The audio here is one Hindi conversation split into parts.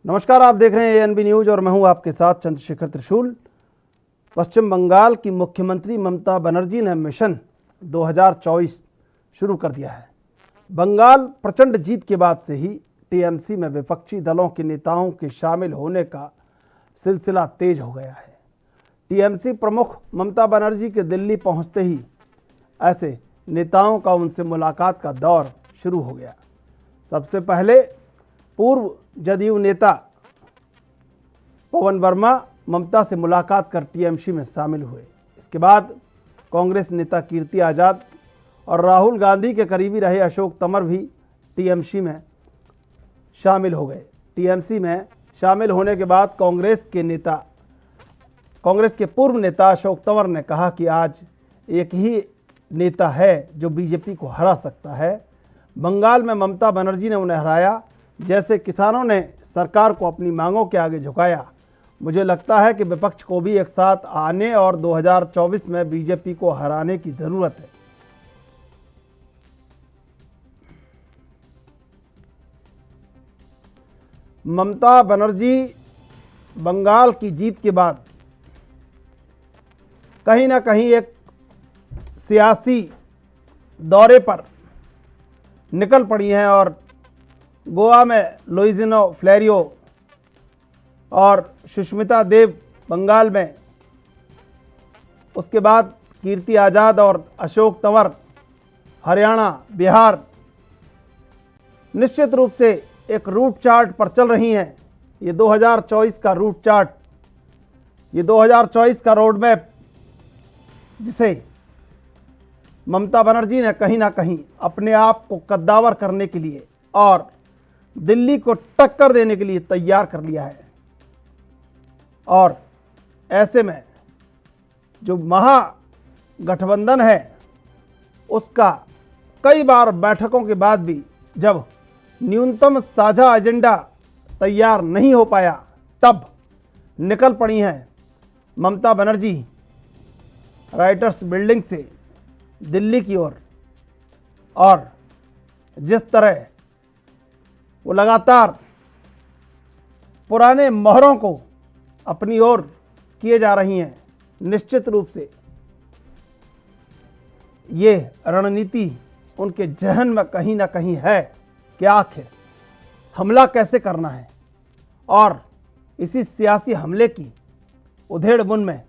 नमस्कार, आप देख रहे हैं एएनबी न्यूज और मैं हूं आपके साथ चंद्रशेखर त्रिशूल। पश्चिम बंगाल की मुख्यमंत्री ममता बनर्जी ने मिशन 2024 शुरू कर दिया है। बंगाल प्रचंड जीत के बाद से ही टीएमसी में विपक्षी दलों के नेताओं के शामिल होने का सिलसिला तेज हो गया है। टीएमसी प्रमुख ममता बनर्जी के दिल्ली पहुंचते ही ऐसे नेताओं का उनसे मुलाकात का दौर शुरू हो गया। सबसे पहले पूर्व जदयू नेता पवन वर्मा ममता से मुलाकात कर टीएमसी में शामिल हुए। इसके बाद कांग्रेस नेता कीर्ति आजाद और राहुल गांधी के करीबी रहे अशोक तंवर भी टीएमसी में शामिल हो गए। टीएमसी में शामिल होने के बाद कांग्रेस के पूर्व नेता अशोक तंवर ने कहा कि आज एक ही नेता है जो बीजेपी को हरा सकता है। बंगाल में ममता बनर्जी ने उन्हें हराया। जैसे किसानों ने सरकार को अपनी मांगों के आगे झुकाया, मुझे लगता है कि विपक्ष को भी एक साथ आने और 2024 में बीजेपी को हराने की जरूरत है। ममता बनर्जी बंगाल की जीत के बाद कहीं ना कहीं एक सियासी दौरे पर निकल पड़ी हैं और गोवा में लुइजिनो फ्लेरियो और सुष्मिता देव बंगाल में, उसके बाद कीर्ति आजाद और अशोक तंवर हरियाणा, बिहार, निश्चित रूप से एक रूट चार्ट पर चल रही हैं। ये 2024 का रूट चार्ट, ये 2024 का रोड मैप, जिसे ममता बनर्जी ने कहीं ना कहीं अपने आप को कद्दावर करने के लिए और दिल्ली को टक्कर देने के लिए तैयार कर लिया है। और ऐसे में जो महागठबंधन है उसका कई बार बैठकों के बाद भी जब न्यूनतम साझा एजेंडा तैयार नहीं हो पाया, तब निकल पड़ी हैं ममता बनर्जी राइटर्स बिल्डिंग से दिल्ली की ओर। और जिस तरह वो लगातार पुराने मोहरों को अपनी ओर किए जा रही हैं, निश्चित रूप से ये रणनीति उनके जहन में कहीं ना कहीं है कि आखिर हमला कैसे करना है। और इसी सियासी हमले की उधेड़-बुन में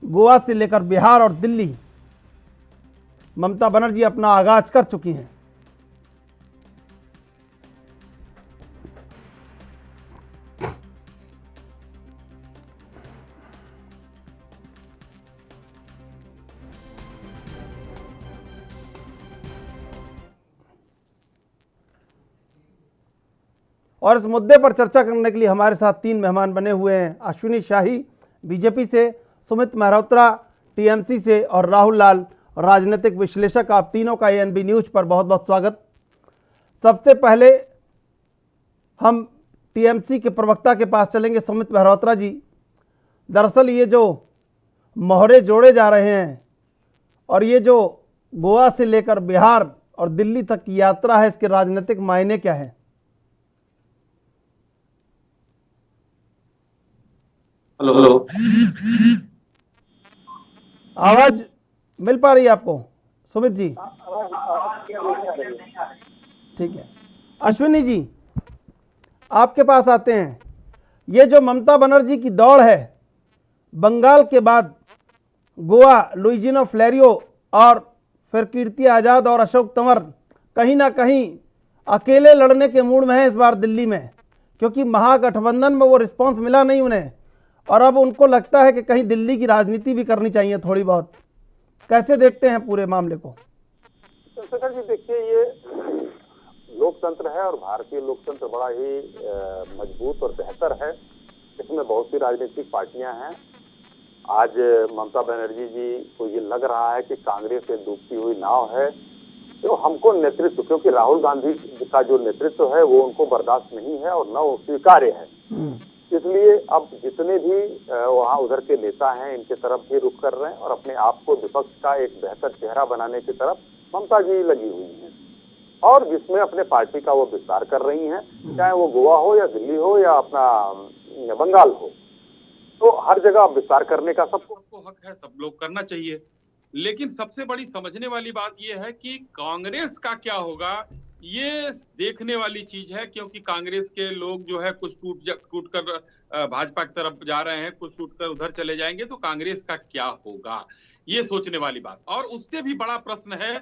गोवा से लेकर बिहार और दिल्ली ममता बनर्जी अपना आगाज कर चुकी हैं। और इस मुद्दे पर चर्चा करने के लिए हमारे साथ तीन मेहमान बने हुए हैं। अश्विनी शाही बीजेपी से, सुमित मेहरोत्रा टीएमसी से और राहुल लाल राजनीतिक विश्लेषक। आप तीनों का एएनबी न्यूज पर बहुत बहुत स्वागत। सबसे पहले हम टीएमसी के प्रवक्ता के पास चलेंगे, सुमित मेहरोत्रा जी। दरअसल ये जो मोहरे जोड़े जा रहे हैं और ये जो गोवा से लेकर बिहार और दिल्ली तक की यात्रा है, इसके राजनीतिक मायने क्या है? हेलो, आवाज मिल पा रही है आपको सुमित जी? ठीक है। अश्विनी जी, आपके पास आते हैं। ये जो ममता बनर्जी की दौड़ है, बंगाल के बाद गोवा, लुइजिनो फ्लेरियो और फिर कीर्ति आजाद और अशोक तंवर कहीं ना कहीं अकेले लड़ने के मूड में है इस बार दिल्ली में, क्योंकि महागठबंधन में वो रिस्पांस मिला नहीं उन्हें। और अब उनको लगता है कि कहीं दिल्ली की राजनीति भी करनी चाहिए थोड़ी बहुत। कैसे देखते हैं पूरे मामले को? चंद्रशेखर जी, देखिए, ये लोकतंत्र है और भारतीय लोकतंत्र बड़ा ही मजबूत और बेहतर है। इसमें बहुत सी राजनीतिक पार्टियां हैं। आज ममता बनर्जी जी को ये लग रहा है कि कांग्रेस एक डूबती हुई नाव है, तो हमको नेतृत्व, क्योंकि राहुल गांधी का जो नेतृत्व है वो उनको बर्दाश्त नहीं है और न वो स्वीकार्य है। इसलिए अब जितने भी वहाँ उधर के नेता हैं, इनके तरफ भी रुख कर रहे हैं और अपने आप को विपक्ष का एक बेहतर चेहरा बनाने की तरफ ममता जी लगी हुई हैं। और जिसमें अपने पार्टी का वो विस्तार कर रही हैं, चाहे वो गोवा हो या दिल्ली हो या अपना बंगाल हो, तो हर जगह विस्तार करने का सबको हक है, सब लोग करना चाहिए। लेकिन सबसे बड़ी समझने वाली बात यह है कि कांग्रेस का क्या होगा, ये देखने वाली चीज है, क्योंकि कांग्रेस के लोग जो है कुछ टूट कर भाजपा की तरफ जा रहे हैं, कुछ टूट कर उधर चले जाएंगे, तो कांग्रेस का क्या होगा, ये सोचने वाली बात। और उससे भी बड़ा प्रश्न है,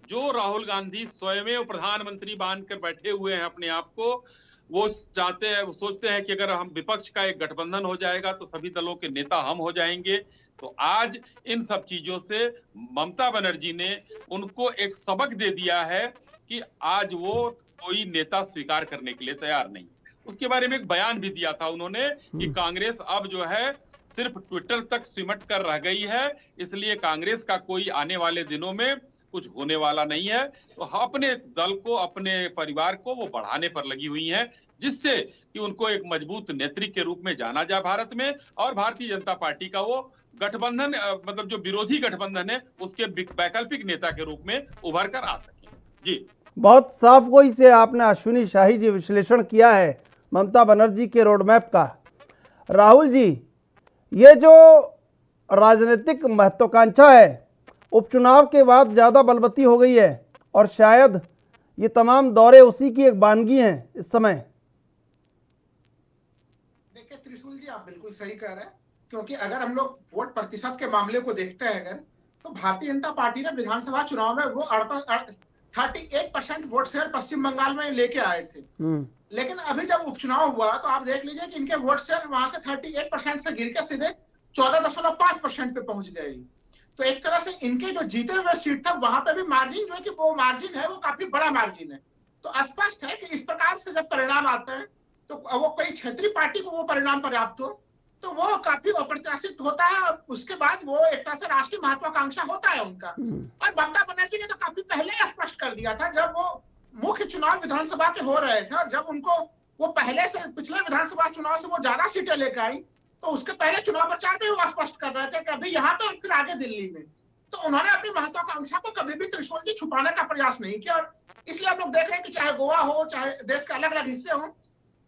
जो राहुल गांधी स्वयं प्रधानमंत्री बांधकर बैठे हुए हैं अपने आप को, वो चाहते हैं, वो सोचते हैं कि अगर हम विपक्ष का एक गठबंधन हो जाएगा तो सभी दलों के नेता हम हो जाएंगे। तो आज इन सब चीजों से ममता बनर्जी ने उनको एक सबक दे दिया है कि आज वो कोई नेता स्वीकार करने के लिए तैयार नहीं। उसके बारे में एक बयान भी दिया था उन्होंने कि कांग्रेस अब जो है सिर्फ ट्विटर तक सिमट कर रह गई है, इसलिए कांग्रेस का कोई आने वाले दिनों में कुछ होने वाला नहीं है। तो अपने दल को, अपने परिवार को वो बढ़ाने पर लगी हुई हैं, जिससे कि उनको एक मजबूत नेत्री के रूप में जाना जाए भारत में, और भारतीय जनता पार्टी का वो गठबंधन, मतलब जो विरोधी गठबंधन है, उसके वैकल्पिक नेता के रूप में उभर कर आ सके। जी, बहुत साफ गोई से आपने अश्विनी शाही जी विश्लेषण किया है ममता बनर्जी के रोडमैप का। राहुल जी, ये जो राजनीतिक महत्वाकांक्षा है उपचुनाव के बाद ज़्यादा बलवती हो गई है, और शायद ये तमाम दौरे उसी की एक वानगी हैं इस समय। देखिए त्रिशूल जी, आप बिल्कुल सही कह रहे हैं, क्योंकि अगर हम लोग वोट प्रतिशत के मामले को देखते हैं अगर, तो भारतीय जनता पार्टी ने विधानसभा चुनाव में वो 38% वोट शेयर पश्चिम बंगाल में लेके आए थे। लेकिन अभी जब उपचुनाव हुआ तो आप देख लीजिए कि इनके वोट शेयर वहां से 38% से गिर के सीधे 14.5% पे पहुंच गए। तो एक तरह से इनके जो जीते हुए सीट था वहां पे भी मार्जिन जो है कि वो मार्जिन है, वो काफी बड़ा मार्जिन है। तो स्पष्ट है कि इस प्रकार से जब परिणाम आते हैं तो वो कोई क्षेत्रीय पार्टी को वो परिणाम पर्याप्त हो तो वो काफी अप्रत्याशित होता है। उसके बाद वो एक तरह से राष्ट्रीय महत्वाकांक्षा होता है उनका। और ममता बनर्जी ने तो काफी पहले स्पष्ट कर दिया था, जब वो मुख्य चुनाव विधानसभा के हो रहे थे और जब उनको वो पहले से पिछले विधानसभा चुनाव से वो ज्यादा सीटें लेकर आई, तो उसके पहले चुनाव प्रचार में वो स्पष्ट कर रहे थे कि अभी यहाँ पे और फिर आगे दिल्ली में। तो उन्होंने अपनी महत्वाकांक्षा को कभी भी त्रिशूल जी छुपाने का प्रयास नहीं किया, और इसलिए हम लोग देख रहे हैं कि चाहे गोवा हो, चाहे देश के अलग अलग हिस्से हो,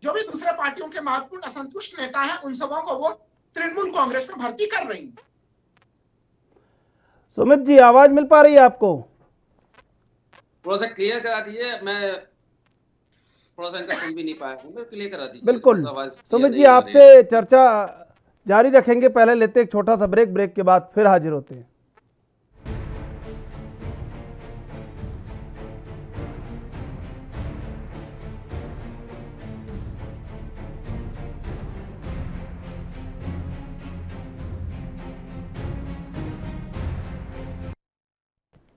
जो भी दूसरे पार्टियों के महत्वपूर्ण असंतुष्ट नेता हैं उन सबों को वो तृणमूल कांग्रेस में भर्ती कर रही है। सुमित जी, आवाज मिल पा रही है आपको? थोड़ा सा क्लियर करा दीजिए, मैं थोड़ा सा इनका सुन भी नहीं पाया हूँ, क्लियर करा दीजिए। बिल्कुल सुमित जी, आपसे चर्चा जारी रखेंगे, पहले लेते एक छोटा सा ब्रेक के बाद फिर हाजिर होते हैं।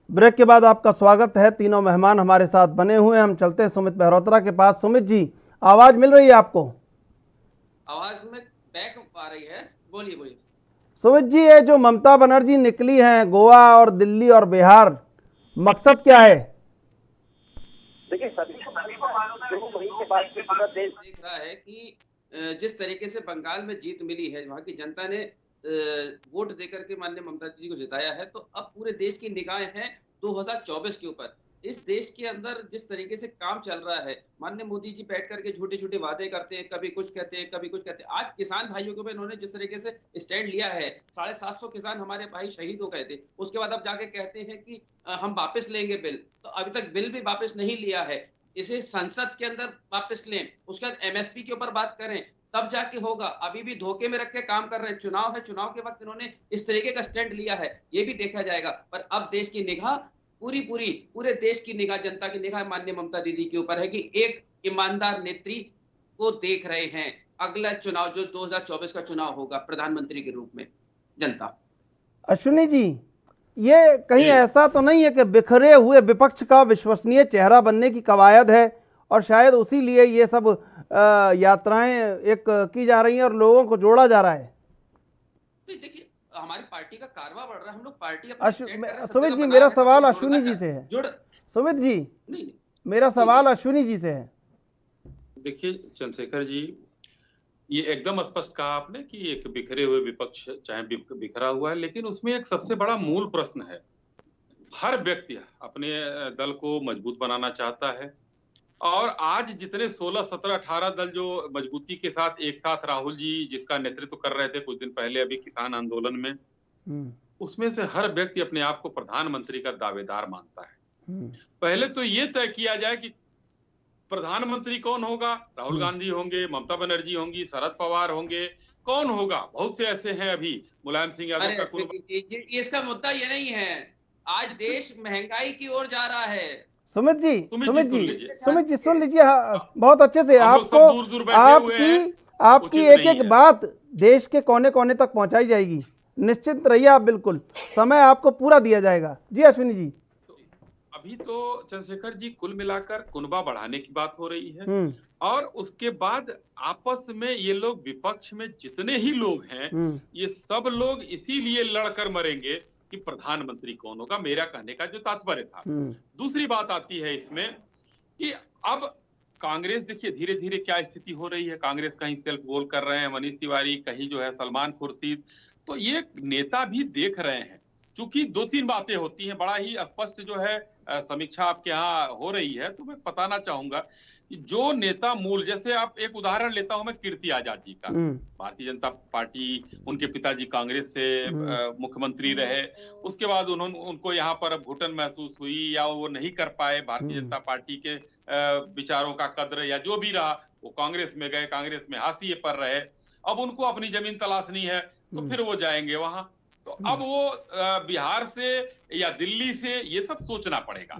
ब्रेक के बाद आपका स्वागत है। तीनों मेहमान हमारे साथ बने हुए हैं। हम चलते हैं सुमित मेहरोत्रा के पास। सुमित जी, आवाज मिल रही है आपको? आवाज में बैक आ रही है, बोलिए बोलिए। सुमित जी, ये जो ममता बनर्जी निकली हैं गोवा और दिल्ली और बिहार, मकसद क्या है? देखिए, सभी को वही के बाद देख रहा है कि जिस तरीके से बंगाल में जीत मिली है, वहां की जनता ने वोट देकर के माननीय ममता जी को जिताया है, तो अब पूरे देश की निगाहें हैं 2024 के ऊपर। इस देश के अंदर जिस तरीके से काम चल रहा है, माननीय मोदी जी बैठ करके छोटे छोटे वादे करते हैं, कभी कुछ कहते हैं, कभी कुछ कहते हैं। आज किसान भाइयों के ऊपर इन्होंने जिस तरीके से स्टैंड लिया है, 750 किसान हमारे भाई शहीद हो गए थे, उसके बाद अब जाके कहते हैं कि हम वापस लेंगे बिल। तो अभी तक बिल भी वापस नहीं लिया है, इसे संसद के अंदर वापस लें, उसके बाद एमएसपी के ऊपर बात करें, तब जाके होगा। अभी भी धोखे में रख के काम कर रहे हैं। चुनाव है, चुनाव के वक्त इन्होंने इस तरीके का स्टैंड लिया है, ये भी देखा जाएगा। पर अब देश की निगाह पूरे देश की निगाह, जनता की निगाह माननीय ममता दीदी के ऊपर है कि एक ईमानदार नेत्री को देख रहे हैं। अगला चुनाव जो 2024 का चुनाव होगा प्रधानमंत्री के रूप में, जनता। अश्विनी जी, ये कहीं ऐसा तो नहीं है कि बिखरे हुए विपक्ष का विश्वसनीय चेहरा बनने की कवायद है, और शायद उसी लिए ये सब यात्राएं एक की जा रही हैं और लोगों को जोड़ा जा रहा है? देखिए, हमारी पार्टी का कारवा बढ़ रहा है, हम लोग पार्टी सुमित जी, मेरा सवाल अश्विनी जी से है। सुमित जी, नहीं, मेरा सवाल अश्विनी जी से है। देखिए चंद्रशेखर जी, ये एकदम स्पष्ट कहा आपने कि एक बिखरे हुए विपक्ष चाहे बिखरा हुआ है, लेकिन उसमें एक सबसे बड़ा मूल प्रश्न है हर व्यक्ति अपने दल को मजबूत बनाना चाहता है और आज जितने 16, 17, 18 दल जो मजबूती के साथ एक साथ राहुल जी जिसका नेतृत्व कर रहे थे कुछ दिन पहले अभी किसान आंदोलन में, उसमें से हर व्यक्ति अपने आप को प्रधानमंत्री का दावेदार मानता है। पहले तो ये तय किया जाए कि प्रधानमंत्री कौन होगा। राहुल गांधी होंगे, ममता बनर्जी होंगी, शरद पवार होंगे, कौन होगा? बहुत से ऐसे हैं अभी, मुलायम सिंह यादव का इसका मुद्दा ये नहीं है। आज देश महंगाई की ओर जा रहा है। सुमित जी सुन लीजिए। बहुत अच्छे से आपकी एक एक बात देश के कोने कोने तक पहुंचाई जाएगी। निश्चित रहिए आप, बिल्कुल समय आपको पूरा दिया जाएगा। जी अश्विनी जी। अभी तो चंद्रशेखर जी कुल मिलाकर कुनबा बढ़ाने की बात हो रही है और उसके बाद आपस में ये लोग विपक्ष में जितने ही लोग हैं ये सब लोग इसीलिए लड़कर मरेंगे कि प्रधानमंत्री कौन होगा, मेरा कहने का जो तात्पर्य था। दूसरी बात आती है इसमें कि अब कांग्रेस देखिए धीरे धीरे क्या स्थिति हो रही है। कांग्रेस कहीं सेल्फ गोल कर रहे हैं मनीष तिवारी, कहीं जो है सलमान खुर्शीद, तो ये नेता भी देख रहे हैं। चूंकि 2-3 बातें होती हैं, बड़ा ही स्पष्ट जो है समीक्षा आपके यहाँ हो रही है, तो मैं बताना चाहूंगा कि जो नेता मूल, जैसे आप एक उदाहरण लेता हूं मैं कीर्ति आजाद जी का। भारतीय जनता पार्टी, उनके पिताजी कांग्रेस से मुख्यमंत्री रहे, उसके बाद उनको यहाँ पर घुटन महसूस हुई या वो नहीं कर पाए भारतीय जनता पार्टी के विचारों का कद्र या जो भी रहा, वो कांग्रेस में गए, कांग्रेस में हाशिए पर रहे। अब उनको अपनी जमीन तलाशनी है तो फिर वो जाएंगे वहां, तो अब वो बिहार से या दिल्ली से ये सब सोचना पड़ेगा।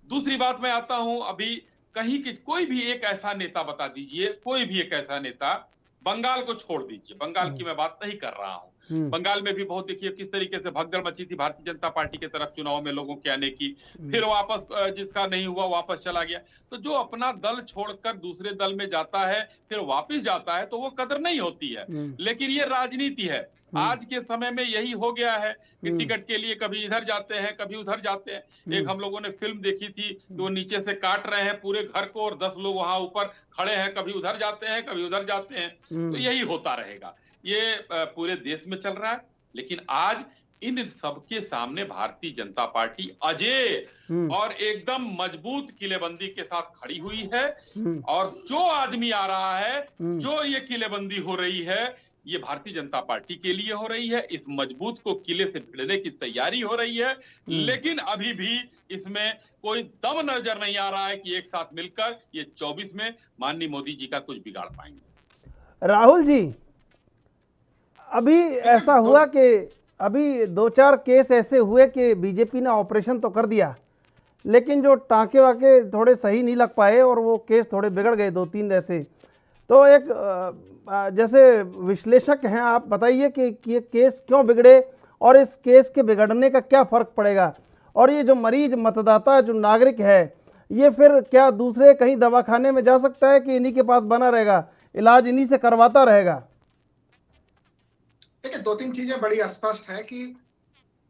दूसरी बात मैं आता हूं, अभी कहीं कि कोई भी एक ऐसा नेता बता दीजिए, कोई भी एक ऐसा नेता, बंगाल को छोड़ दीजिए, बंगाल की मैं बात नहीं कर रहा हूं। बंगाल में भी बहुत देखिए किस तरीके से भगदड़ मची थी भारतीय जनता पार्टी के तरफ चुनाव में लोगों के आने की, फिर वापस जिसका नहीं हुआ वापस चला गया। तो जो अपना दल छोड़कर दूसरे दल में जाता है फिर वापस जाता है तो वो कदर नहीं होती है। लेकिन ये राजनीति है, आज के समय में यही हो गया है कि टिकट के लिए कभी इधर जाते हैं कभी उधर जाते हैं। एक हम लोगों ने फिल्म देखी थी कि वो नीचे से काट रहे हैं पूरे घर को और 10 लोग वहां ऊपर खड़े हैं, कभी उधर जाते हैं कभी उधर जाते हैं। तो यही होता रहेगा, ये पूरे देश में चल रहा है। लेकिन आज इन सबके सामने भारतीय जनता पार्टी अजेय और एकदम मजबूत किलेबंदी के साथ खड़ी हुई है और जो आदमी आ रहा है, जो ये किलेबंदी हो रही है, ये भारतीय जनता पार्टी के लिए हो रही है। इस मजबूत को किले से भिड़ने की तैयारी हो रही है, लेकिन अभी भी इसमें कोई दम नजर नहीं आ रहा है कि एक साथ मिलकर ये 24 में माननीय मोदी जी का कुछ बिगाड़ पाएंगे। राहुल जी, अभी ऐसा हुआ कि अभी 2-4 केस ऐसे हुए कि बीजेपी ने ऑपरेशन तो कर दिया, लेकिन जो टाँके वाके थोड़े सही नहीं लग पाए और वो केस थोड़े बिगड़ गए 2-3 ऐसे। तो एक जैसे विश्लेषक हैं आप बताइए कि ये केस क्यों बिगड़े और इस केस के बिगड़ने का क्या फ़र्क पड़ेगा, और ये जो मरीज मतदाता जो नागरिक है ये फिर क्या दूसरे कहीं दवाखाने में जा सकता है कि इन्हीं के पास बना रहेगा, इलाज इन्हीं से करवाता रहेगा? देखिए 2-3 चीजें बड़ी स्पष्ट है कि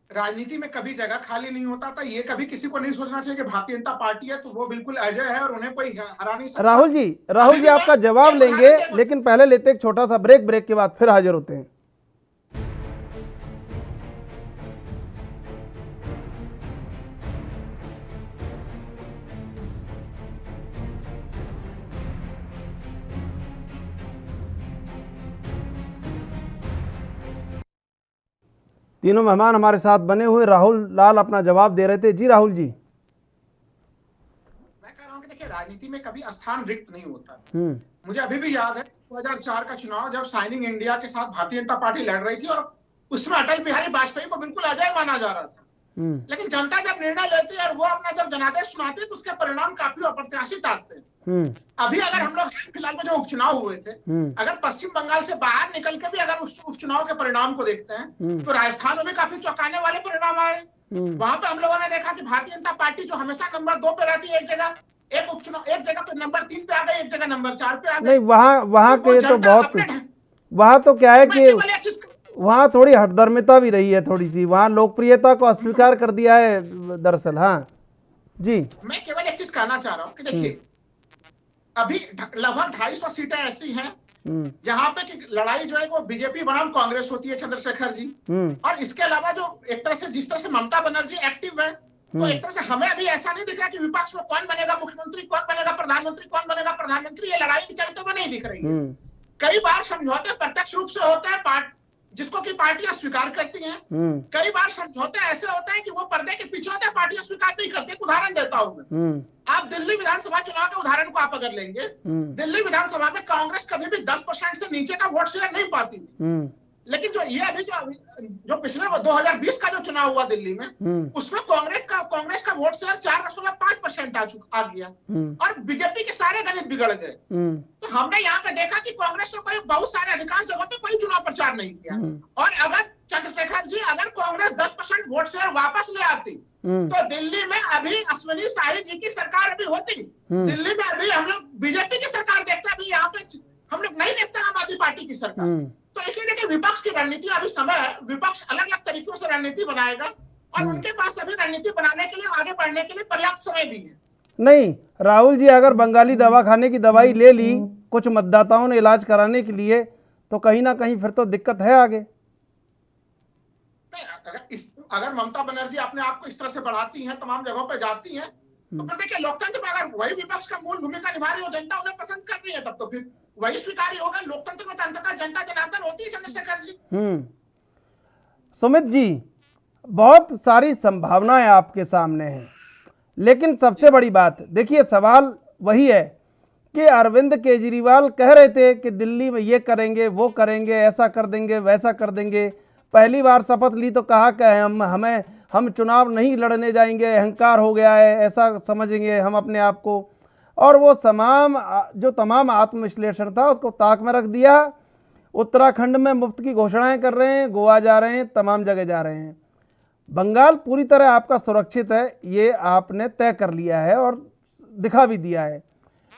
राजनीति में कभी जगह खाली नहीं होता था। ये कभी किसी को नहीं सोचना चाहिए कि भारतीय जनता पार्टी है तो वो बिल्कुल अजय है और उन्हें कोई हरा नहीं सकता। राहुल जी आपका जवाब लेंगे, लेकिन पहले लेते एक छोटा सा ब्रेक के बाद फिर हाजिर होते हैं। तीनों मेहमान हमारे साथ बने हुए, राहुल लाल अपना जवाब दे रहे थे। जी राहुल जी। मैं कह रहा हूं कि देखिए राजनीति में कभी स्थान रिक्त नहीं होता। मुझे अभी भी याद है 2004 का चुनाव जब शाइनिंग इंडिया के साथ भारतीय जनता पार्टी लड़ रही थी और उसमें अटल बिहारी वाजपेयी को बिल्कुल अजय माना जा रहा था। लेकिन जनता जब निर्णय लेती है और वो अपना जब जनादेश सुनाती है तो उसके परिणाम काफी अप्रत्याशित आते हैं। अभी अगर हम लोग फिलहाल में जो उपचुनाव हुए थे, अगर पश्चिम बंगाल से बाहर निकल के भी अगर उस उपचुनाव के परिणाम को देखते हैं तो राजस्थान में भी काफी चौंकाने वाले परिणाम आए। वहां पे हम लोगों ने देखा कि भारतीय जनता पार्टी जो हमेशा नंबर 2 पे रहती है, एक जगह पे नंबर 3 पे आ गई, एक जगह नंबर 4 पे आ गई। नहीं, वहां के तो बहुत, वहां तो क्या है कि वहां थोड़ी हठधर्मिता भी रही है, थोड़ी सी वहां लोकप्रियता को अस्वीकार कर दिया है दरअसल। हाँ जी, मैं केवल एक चीज कहना चाह रहा हूँ कि देखिए अभी लगभग 250 सीटें ऐसी हैं जहां पे कि लड़ाई जो है वो बीजेपी बनाम कांग्रेस होती है, चंद्रशेखर जी। और इसके अलावा जो एक तरह से जिस तरह से ममता बनर्जी एक्टिव है तो एक तरह से हमें अभी ऐसा नहीं दिख रहा कि विपक्ष में कौन बनेगा मुख्यमंत्री, कौन बनेगा प्रधानमंत्री, ये लड़ाई चलते हुए नहीं दिख रही है। कई बार समझौते प्रत्यक्ष रूप से होते हैं, जिसको कि पार्टियां स्वीकार करती हैं। कई बार समझौते ऐसे होते हैं कि वो पर्दे के पीछे होते हैं, पार्टियां स्वीकार नहीं करती। उदाहरण देता हूं मैं, आप दिल्ली विधानसभा चुनाव के उदाहरण को आप अगर लेंगे, दिल्ली विधानसभा में कांग्रेस कभी भी 10% से नीचे का वोट शेयर नहीं पाती थी। लेकिन जो ये अभी जो पिछले 2020 का जो चुनाव हुआ दिल्ली में, उसमें कांग्रेस का वोट शेयर 4.5% आ गया और बीजेपी के सारे गणित बिगड़ गए। तो हमने यहाँ पे देखा कि कांग्रेस ने कोई बहुत सारे अधिकांश जगहों पे कोई चुनाव प्रचार नहीं किया। और अगर चंद्रशेखर जी, अगर कांग्रेस 10% वोट शेयर वापस ले आती तो दिल्ली में अभी अश्विनी शाही जी की सरकार अभी होती। दिल्ली में अभी हम लोग बीजेपी की सरकार देखते हैं, अभी यहाँ पे हम लोग नहीं देखते आम आदमी पार्टी की सरकार। तो इसलिए देखिए, विपक्ष की रणनीति अभी समय है, विपक्ष अलग अलग तरीकों से रणनीति बनाएगा और उनके पास अभी रणनीति बनाने के लिए, आगे बढ़ने के लिए पर्याप्त समय भी है। नहीं राहुल जी, अगर बंगाली दवाखाने की दवाई ले ली कुछ मतदाताओं ने इलाज कराने के लिए, तो कहीं ना कहीं फिर तो दिक्कत है आगे। अगर ममता बनर्जी अपने आप को इस तरह से बढ़ाती हैं, तमाम जगहों पर जाती हैं, तो फिर देखिए लोकतंत्र में अगर वही विपक्ष का मूल भूमिका निभा रही हो, जनता उन्हें पसंद कर रही है, तब तो फिर वही स्वीकार्य होगा। लोकतंत्र में तंत्रता जनता जनार्दन होती है चंद्रशेखर जी। सुमित जी, बहुत सारी संभावनाएं आपके सामने हैं, लेकिन सबसे बड़ी बात देखिए, सवाल वही है कि अरविंद केजरीवाल कह रहे थे कि दिल्ली में ये करेंगे, वो करेंगे, ऐसा कर देंगे, वैसा कर देंगे। पहली बार शपथ ली तो कहा कि हम चुनाव नहीं लड़ने जाएंगे, अहंकार हो गया है, ऐसा समझेंगे हम अपने आप को। और वो तमाम आत्मविश्लेषण था उसको ताक में रख दिया। उत्तराखंड में मुफ्त की घोषणाएं कर रहे हैं, गोवा जा रहे हैं, तमाम जगह जा रहे हैं। बंगाल पूरी तरह आपका सुरक्षित है, ये आपने तय कर लिया है और दिखा भी दिया है।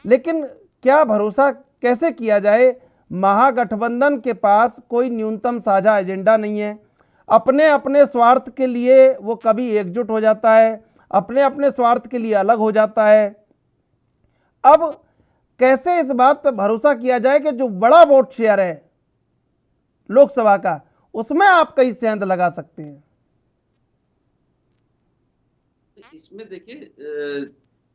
लेकिन क्या भरोसा कैसे किया जाए? महागठबंधन के पास कोई न्यूनतम साझा एजेंडा नहीं है। अपने अपने स्वार्थ के लिए वो कभी एकजुट हो जाता है, अपने अपने स्वार्थ के लिए अलग हो जाता है। अब कैसे इस बात पर भरोसा किया जाए कि जो बड़ा वोट शेयर है लोकसभा का, उसमें आप कई सेंध लगा सकते हैं? इसमें देखिए,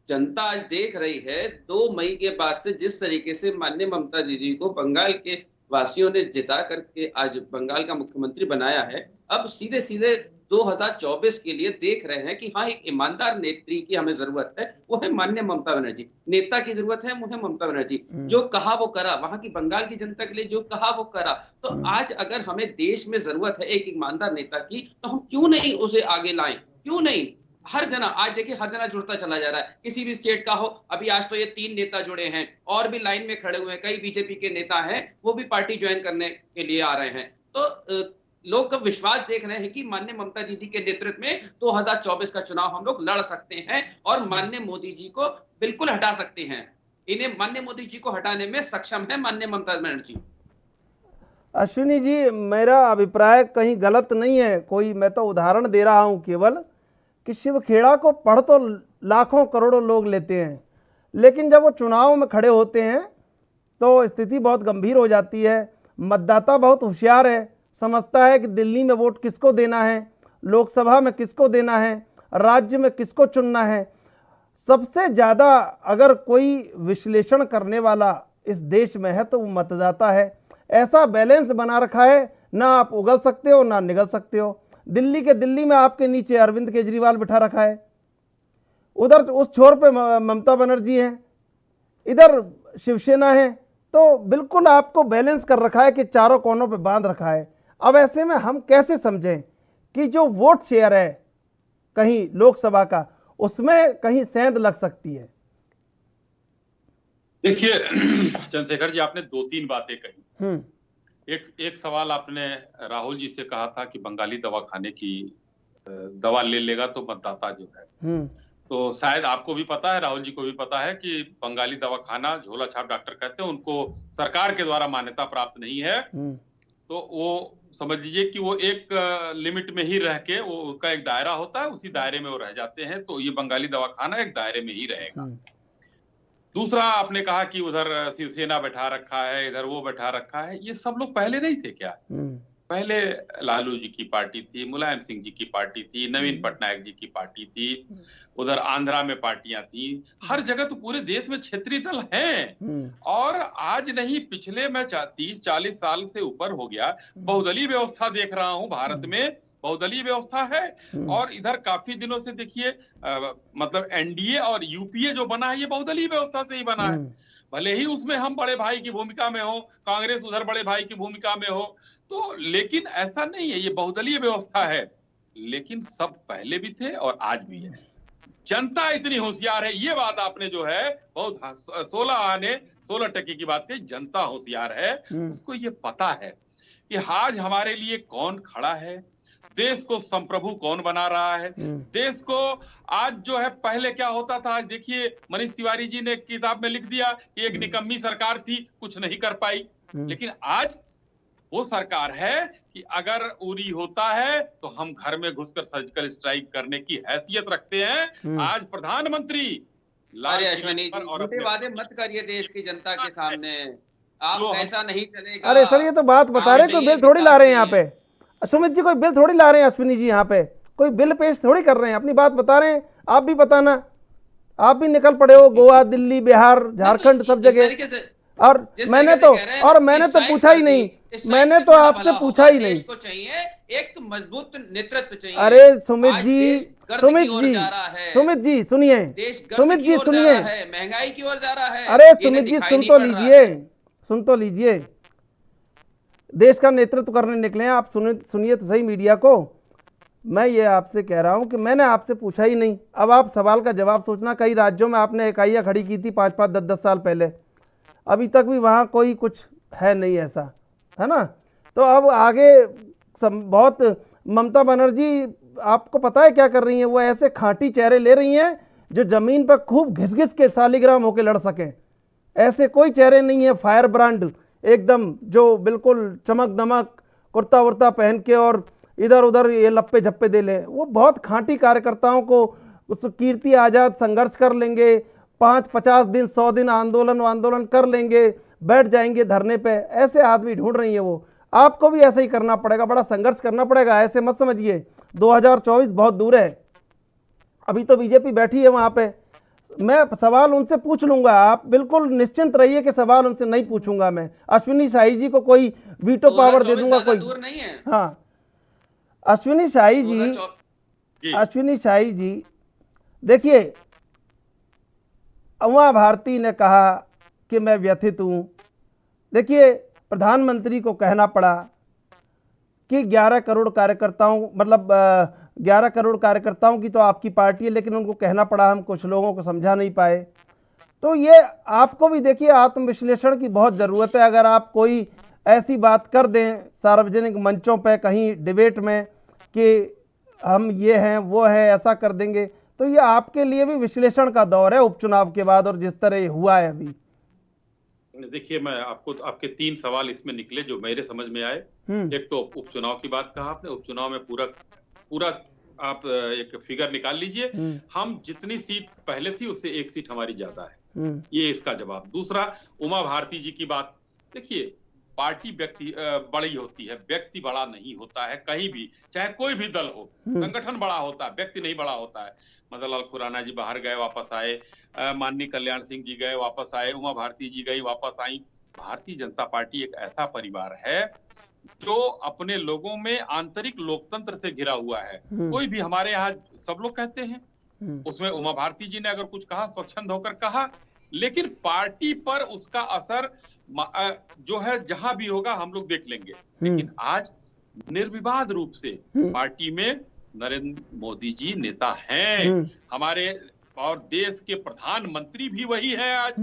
जनता आज देख रही है 2 मई के बाद से जिस तरीके से माननीय ममता दीदी को बंगाल के वासियों ने जिता करके आज बंगाल का मुख्यमंत्री बनाया है। अब सीधे सीधे 2024 के लिए देख रहे हैं कि हाँ, एक ईमानदार नेत्री की हमें जरूरत है, वो है माननीय ममता बनर्जी। नेता की जरूरत है, मुझे ममता बनर्जी। जो कहा वो करा, वहां की बंगाल की जनता के लिए जो कहा वो करा। तो आज अगर हमें देश में जरूरत है एक ईमानदार नेता की, तो हम क्यों नहीं उसे आगे लाएं? क्यों नहीं? हर जना, आज देखिए हर जना जुड़ता चला जा रहा है, किसी भी स्टेट का हो। अभी आज तो ये 3 नेता जुड़े हैं, और भी लाइन में खड़े हुए हैं। कई बीजेपी के नेता हैं, वो भी पार्टी ज्वाइन करने के लिए आ रहे हैं। तो लोग अब विश्वास देख रहे हैं कि माननीय ममता दीदी के नेतृत्व में 2024 का चुनाव हम लोग लड़ सकते हैं और माननीय मोदी जी को बिल्कुल हटा सकते हैं। इन्हें माननीय मोदी जी को हटाने में सक्षम है माननीय ममता बनर्जी। अश्विनी जी, मेरा अभिप्राय कहीं गलत नहीं है कोई, मैं तो उदाहरण दे रहा हूं केवल कि शिवखेड़ा को पढ़ तो लाखों करोड़ों लोग लेते हैं, लेकिन जब वो चुनाव में खड़े होते हैं तो स्थिति बहुत गंभीर हो जाती है। मतदाता बहुत होशियार है, समझता है कि दिल्ली में वोट किसको देना है, लोकसभा में किसको देना है, राज्य में किसको चुनना है। सबसे ज़्यादा अगर कोई विश्लेषण करने वाला इस देश में है तो वो मतदाता है। ऐसा बैलेंस बना रखा है, ना आप उगल सकते हो ना निगल सकते हो। दिल्ली में आपके नीचे अरविंद केजरीवाल बिठा रखा है, उधर उस छोर पे ममता बनर्जी है, इधर शिवसेना है। तो बिल्कुल आपको बैलेंस कर रखा है कि चारों कोनों पे बांध रखा है। अब ऐसे में हम कैसे समझें कि जो वोट शेयर है कहीं लोकसभा का, उसमें कहीं सेंध लग सकती है? देखिए चंद्रशेखर जी, आपने 2-3 बातें कही। एक सवाल आपने राहुल जी से कहा था कि बंगाली दवाखाने की दवा ले लेगा तो मतदाता जो है, तो शायद आपको भी पता है, राहुल जी को भी पता है कि बंगाली दवाखाना, झोला छाप डॉक्टर कहते हैं, उनको सरकार के द्वारा मान्यता प्राप्त नहीं है। तो वो समझ लीजिए कि वो एक लिमिट में ही रह के, वो उसका एक दायरा होता है, उसी दायरे में वो रह जाते हैं। तो ये बंगाली दवाखाना एक दायरे में ही रहेगा। दूसरा, आपने कहा कि उधर शिवसेना बैठा रखा है, इधर वो बैठा रखा है। ये सब लोग पहले नहीं थे क्या? पहले लालू जी की पार्टी थी, मुलायम सिंह जी की पार्टी थी, नवीन पटनायक जी की पार्टी थी, उधर आंध्रा में पार्टियां थी, हर जगह तो पूरे देश में क्षेत्रीय दल हैं। और आज नहीं, पिछले मैं 30-40 साल से ऊपर हो गया बहुदलीय व्यवस्था देख रहा हूं भारत में, बहुदलीय व्यवस्था है। और इधर काफी दिनों से देखिए मतलब एनडीए और यूपीए जो बना है ये बहुदलीय व्यवस्था से ही बना है। भले ही उसमें हम बड़े भाई की भूमिका में हो, कांग्रेस उधर बड़े भाई की भूमिका में हो, तो लेकिन ऐसा नहीं है, ये बहुदलीय व्यवस्था है। लेकिन सब पहले भी थे और आज भी है। जनता इतनी होशियार है, ये बात आपने जो है बहुत 16% की बात कही, जनता होशियार है, उसको ये पता है कि आज हमारे लिए कौन खड़ा है, देश को संप्रभु कौन बना रहा है, देश को आज जो है, पहले क्या होता था, आज देखिए मनीष तिवारी जी ने एक किताब में लिख दिया कि एक निकम्मी सरकार थी, कुछ नहीं कर पाई। लेकिन आज वो सरकार है कि अगर उरी होता है तो हम घर में घुसकर सर्जिकल स्ट्राइक करने की हैसियत रखते हैं। आज प्रधानमंत्री अरे अश्विनी जी, झूठे वादे मत करिए देश की जनता के सामने, आप ऐसा नहीं चलेगा। अरे सर, ये तो बात बता रहे, कोई बिल थोड़ी ला रहे हैं यहाँ पे सुमित जी, कोई बिल थोड़ी ला रहे हैं अश्विनी जी, यहाँ पे कोई बिल पेश थोड़ी कर रहे हैं, अपनी बात बता रहे हैं। आप भी बताना, आप भी निकल पड़े हो गोवा, दिल्ली, बिहार, झारखंड, सब जगह। और मैंने तो पूछा ही नहीं, मैंने तो आपसे पूछा ही नहीं। को चाहिए एक मजबूत नेतृत्व चाहिए। अरे सुमित जी सुनिए, सुमित जी सुनिए, महंगाई की ओर जा रहा है। अरे सुमित जी सुन तो लीजिए, देश का नेतृत्व करने निकले हैं आप, सुनिए तो सही मीडिया को। मैं ये आपसे कह रहा हूं कि मैंने आपसे पूछा ही नहीं। अब आप सवाल का जवाब सोचना, कई राज्यों में आपने इकाइयां खड़ी की थी 5-5, 10-10 साल पहले, अभी तक भी वहाँ कोई कुछ है नहीं, ऐसा है ना। तो अब आगे बहुत ममता बनर्जी आपको पता है क्या कर रही हैं, वो ऐसे खांटी चेहरे ले रही हैं जो जमीन पर खूब घिस घिस के सालिग्राम होके लड़ सकें। ऐसे कोई चेहरे नहीं है फायर ब्रांड एकदम, जो बिल्कुल चमक दमक कुर्ता वुर्ता पहन के और इधर उधर ये लप्पे झप्पे दे ले। वो बहुत खांटी कार्यकर्ताओं को उस कीर्ति आज़ाद संघर्ष कर लेंगे, 5-50 दिन 100 दिन आंदोलन कर लेंगे, बैठ जाएंगे धरने पे, ऐसे आदमी ढूंढ रही है वो। आपको भी ऐसा ही करना पड़ेगा, बड़ा संघर्ष करना पड़ेगा, ऐसे मत समझिए। 2024 बहुत दूर है, अभी तो बीजेपी बैठी है वहाँ पे। मैं सवाल उनसे पूछ लूंगा, आप बिल्कुल निश्चिंत रहिए कि सवाल उनसे नहीं पूछूंगा मैं। अश्विनी शाही जी को कोई वीटो पावर दे दूंगा, कोई दूर नहीं है। हाँ, अश्विनी शाही जी देखिए, उमा भारती ने कहा कि मैं व्यथित हूँ। देखिए, प्रधानमंत्री को कहना पड़ा कि 11 करोड़ कार्यकर्ताओं, मतलब 11 करोड़ कार्यकर्ताओं की तो आपकी पार्टी है, लेकिन उनको कहना पड़ा, हम कुछ लोगों को समझा नहीं पाए। तो ये आपको भी देखिए आत्मविश्लेषण की बहुत ज़रूरत है। अगर आप कोई ऐसी बात कर दें सार्वजनिक मंचों पे, कहीं डिबेट में, कि हम ये हैं वो है, ऐसा कर देंगे, तो ये आपके लिए भी विश्लेषण का दौर है उपचुनाव के बाद, और जिस तरह ये हुआ है अभी। देखिए, मैं आपको आपके 3 सवाल इसमें निकले जो मेरे समझ में आए। एक तो उपचुनाव की बात कहा आपने, उपचुनाव में पूरा आप एक फिगर निकाल लीजिए, हम जितनी सीट पहले थी उससे 1 सीट हमारी ज्यादा है, ये इसका जवाब। दूसरा, उमा भारती जी की बात, देखिए पार्टी व्यक्ति बड़ी होती है, व्यक्ति बड़ा नहीं होता है कहीं भी, चाहे कोई भी दल हो, संगठन बड़ा होता है, व्यक्ति नहीं बड़ा होता है। मदन लाल खुराना जी बाहर गए, वापस आए, माननीय कल्याण सिंह जी गए, वापस आए, उमा भारती जी गई, वापस आई। भारतीय जनता पार्टी एक ऐसा परिवार है जो अपने लोगों में आंतरिक लोकतंत्र से घिरा हुआ है। कोई भी हमारे यहाँ सब लोग कहते हैं, उसमें उमा भारती जी ने अगर कुछ कहा स्वच्छंद होकर कहा, लेकिन पार्टी पर उसका असर जो है जहां भी होगा हम लोग देख लेंगे। लेकिन आज निर्विवाद रूप से पार्टी में नरेंद्र मोदी जी नेता हैं हमारे, और देश के प्रधानमंत्री भी वही है आज,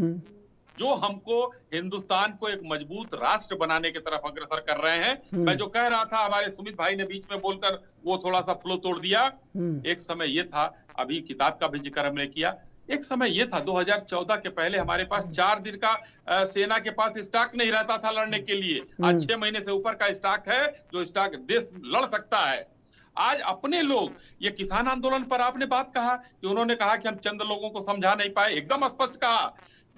जो हमको हिंदुस्तान को एक मजबूत राष्ट्र बनाने की तरफ अग्रसर कर रहे हैं। मैं जो कह रहा था, हमारे सुमित भाई ने बीच में बोलकर वो थोड़ा सा फ्लो तोड़ दिया। एक समय ये था, अभी किताब का भी जिक्र हमने किया, एक समय ये था 2014 के पहले हमारे पास 4 दिन का सेना के पास स्टॉक नहीं रहता था लड़ने के लिए। आज 6 महीने से ऊपर का स्टॉक है, जो स्टॉक देश लड़ सकता है। आज अपने लोग, ये किसान आंदोलन पर आपने बात कहा कि उन्होंने कहा कि हम चंद लोगों को समझा नहीं पाए, एकदम स्पष्ट कहा,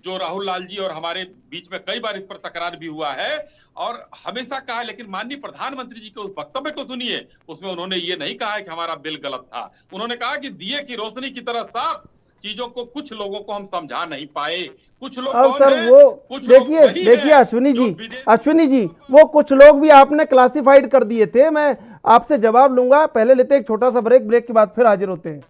जो राहुल लाल जी और हमारे बीच में कई बार इस पर तकरार भी हुआ है और हमेशा कहा, लेकिन माननीय प्रधानमंत्री जी के उस वक्तव्य को सुनिए, उसमें उन्होंने ये नहीं कहा है कि हमारा बिल गलत था। उन्होंने कहा कि दिए की रोशनी की तरह साफ चीजों को कुछ लोगों को हम समझा नहीं पाए। कुछ लोग अब कौन सर हैं? वो कुछ लोग देखिए वही देखिए हैं अश्विनी जो जी, विदेश अश्विनी जी, वो कुछ लोग भी आपने क्लासिफाइड कर दिए थे। मैं आपसे जवाब लूंगा, पहले लेते हैं एक छोटा सा ब्रेक, ब्रेक के बाद फिर हाजिर होते हैं।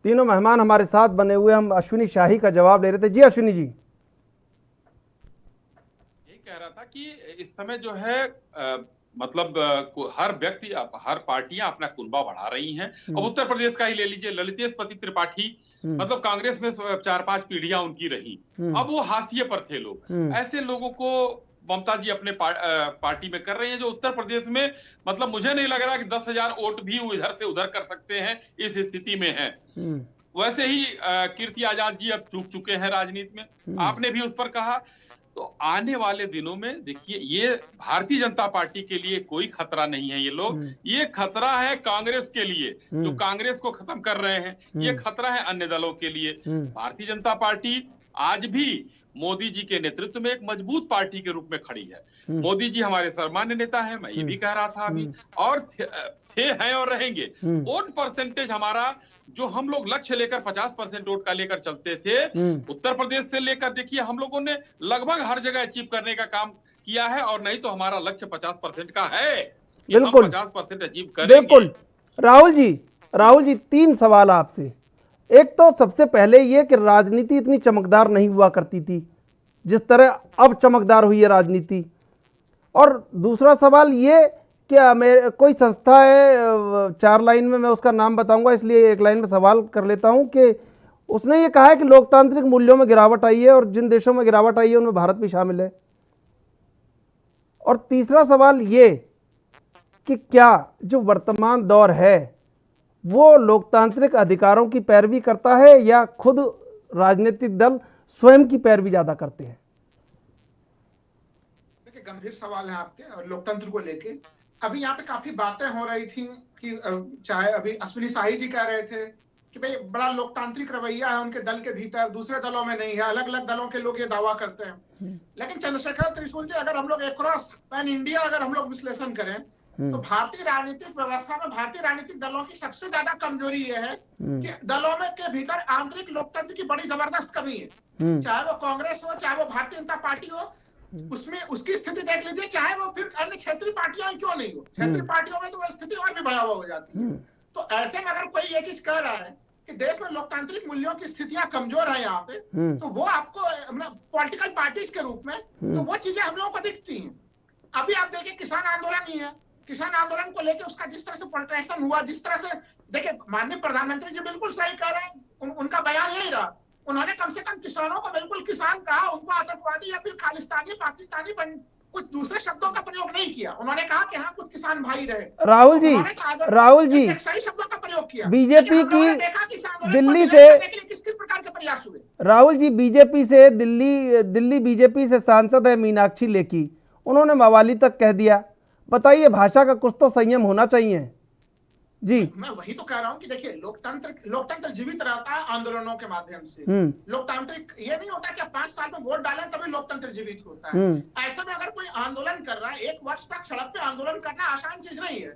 तीनों मेहमान हमारे साथ बने हुए, हम अश्विनी शाही का जवाब ले रहे थे। जी अश्विनी जी। यही कह रहा था कि इस समय जो है हर व्यक्ति, हर पार्टियां अपना कुनबा बढ़ा रही हैं। अब उत्तर प्रदेश का ही ले लीजिए, ललितेशपति त्रिपाठी, मतलब कांग्रेस में 4-5 पीढ़ियां उनकी रही, अब वो हाशिए पर थे लोग। ऐसे लोगों को ममता जी अपने पार्टी में कर रही हैं, जो उत्तर प्रदेश में मतलब मुझे नहीं लग रहा कि 10,000 वोट भी इधर से उधर कर सकते हैं, इस स्थिति में है। वैसे ही कीर्ति आजाद जी अब चूक चुके हैं राजनीति में, आपने भी उस पर कहा। तो आने वाले दिनों में देखिए, ये भारतीय जनता पार्टी के लिए कोई खतरा नहीं है। ये लोग, ये खतरा है कांग्रेस के लिए, जो कांग्रेस को खत्म कर रहे हैं। ये खतरा है अन्य दलों के लिए। भारतीय जनता पार्टी आज भी मोदी जी के नेतृत्व में एक मजबूत पार्टी के रूप में खड़ी है। मोदी जी हमारे सम्मान्य नेता हैं, मैं ये भी कह रहा था अभी, और थे हैं और रहेंगे। वोट परसेंटेज हमारा, जो हम लोग लक्ष्य लेकर 50% वोट का लेकर चलते थे, उत्तर प्रदेश से लेकर देखिए हम लोगों ने लगभग हर जगह अचीव करने का काम किया है, और नहीं तो हमारा लक्ष्य 50% का है। बिल्कुल 50% अचीव करेंगे। बिल्कुल। राहुल जी 3 सवाल आपसे। एक तो सबसे पहले ये कि राजनीति इतनी चमकदार नहीं हुआ करती थी जिस तरह अब चमकदार हुई है राजनीति। और दूसरा सवाल ये कि कोई संस्था है, 4 लाइन में मैं उसका नाम बताऊंगा, इसलिए 1 लाइन में सवाल कर लेता हूं, कि उसने ये कहा है कि लोकतांत्रिक मूल्यों में गिरावट आई है, और जिन देशों में गिरावट आई है उनमें भारत भी शामिल है। और तीसरा सवाल ये कि क्या जो वर्तमान दौर है वो लोकतांत्रिक अधिकारों की पैरवी करता है, या खुद राजनीतिक दल स्वयं की पैरवी ज्यादा करते हैं? देखिए, गंभीर सवाल है आपके लोकतंत्र को लेके। अभी यहाँ पे काफी बातें हो रही थी कि चाहे अभी अश्विनी शाही जी कह रहे थे कि भाई बड़ा लोकतांत्रिक रवैया है उनके दल के भीतर, दूसरे दलों में नहीं है, अलग अलग दलों के लोग ये दावा करते हैं। लेकिन चंद्रशेखर त्रिशूल जी, अगर हम लोग अक्रॉस पैन इंडिया अगर हम लोग विश्लेषण करें, तो भारतीय राजनीतिक व्यवस्था में भारतीय राजनीतिक दलों की सबसे ज्यादा कमजोरी यह है कि दलों में के भीतर आंतरिक लोकतंत्र की बड़ी जबरदस्त कमी है। चाहे वो कांग्रेस हो, चाहे वो भारतीय जनता पार्टी हो, उसमें उसकी स्थिति देख लीजिए, चाहे वो फिर अन्य क्षेत्रीय पार्टियां क्यों नहीं हो, क्षेत्रीय पार्टियों में तो वो स्थिति और भी भयावह हो जाती है। तो ऐसे में अगर कोई ये चीज कह रहा है कि देश में लोकतांत्रिक मूल्यों की स्थितियां कमजोर है यहाँ पे, तो वो आपको पॉलिटिकल पार्टीज के रूप में तो वो चीजें हम लोगों को दिखती हैं। अभी आप देखिए, किसान आंदोलन ही है, किसान आंदोलन को लेकर उसका जिस तरह से पोलराइजेशन हुआ, जिस तरह से देखिए, माननीय प्रधानमंत्री जी बिल्कुल सही कह रहे हैं, उनका बयान यही रहा। उन्होंने कम से कम किसानों को बिल्कुल किसान कहा, उनको आतंकवादी या फिर खालिस्तानी पाकिस्तानी कुछ दूसरे शब्दों का प्रयोग नहीं किया। उन्होंने कहा कि हाँ, कुछ किसान भाई रहे। राहुल जी सही शब्दों का प्रयोग किया। बीजेपी की दिल्ली से किस किस प्रकार के प्रयास हुए? राहुल जी, बीजेपी से दिल्ली बीजेपी से सांसद है मीनाक्षी लेखी, उन्होंने मवाली तक कह दिया। बताइए, भाषा का कुछ तो संयम होना चाहिए जी। मैं वही तो कह रहा हूँ कि देखिए, लोकतंत्र जीवित रहता है आंदोलनों के माध्यम से। लोकतांत्रिक ये नहीं होता कि 5 साल में वोट डालें तभी लोकतंत्र जीवित होता है। ऐसे में अगर कोई आंदोलन कर रहा है, 1 वर्ष तक सड़क पे आंदोलन करना आसान चीज नहीं है,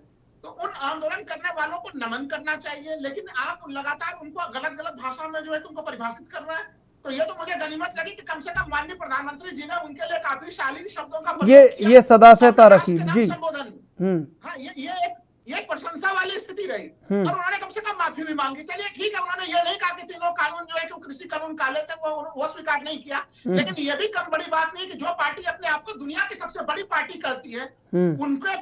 तो उन आंदोलन करने वालों को नमन करना चाहिए। लेकिन आप लगातार उनको गलत गलत भाषा में जो है उनको परिभाषित कर रहा है, तो ये तो मुझे गनीमत लगी कि कम से कम माननीय प्रधानमंत्री जी ने उनके लिए काफी शालीन शब्दों का ये सदाशयता रखी जी। संबोधन, हाँ, ये एक प्रशंसा वाली स्थिति रही। और उन्होंने कम से कम माफी भी मांगी। चलिए ठीक है, उन्होंने ये नहीं कहा कि तीनों कानून जो है कि कृषि कानून काले थे, वो स्वीकार नहीं किया। लेकिन ये भी कम बड़ी बात नहीं कि जो पार्टी अपने आप को दुनिया की सबसे बड़ी पार्टी कहती है, उनके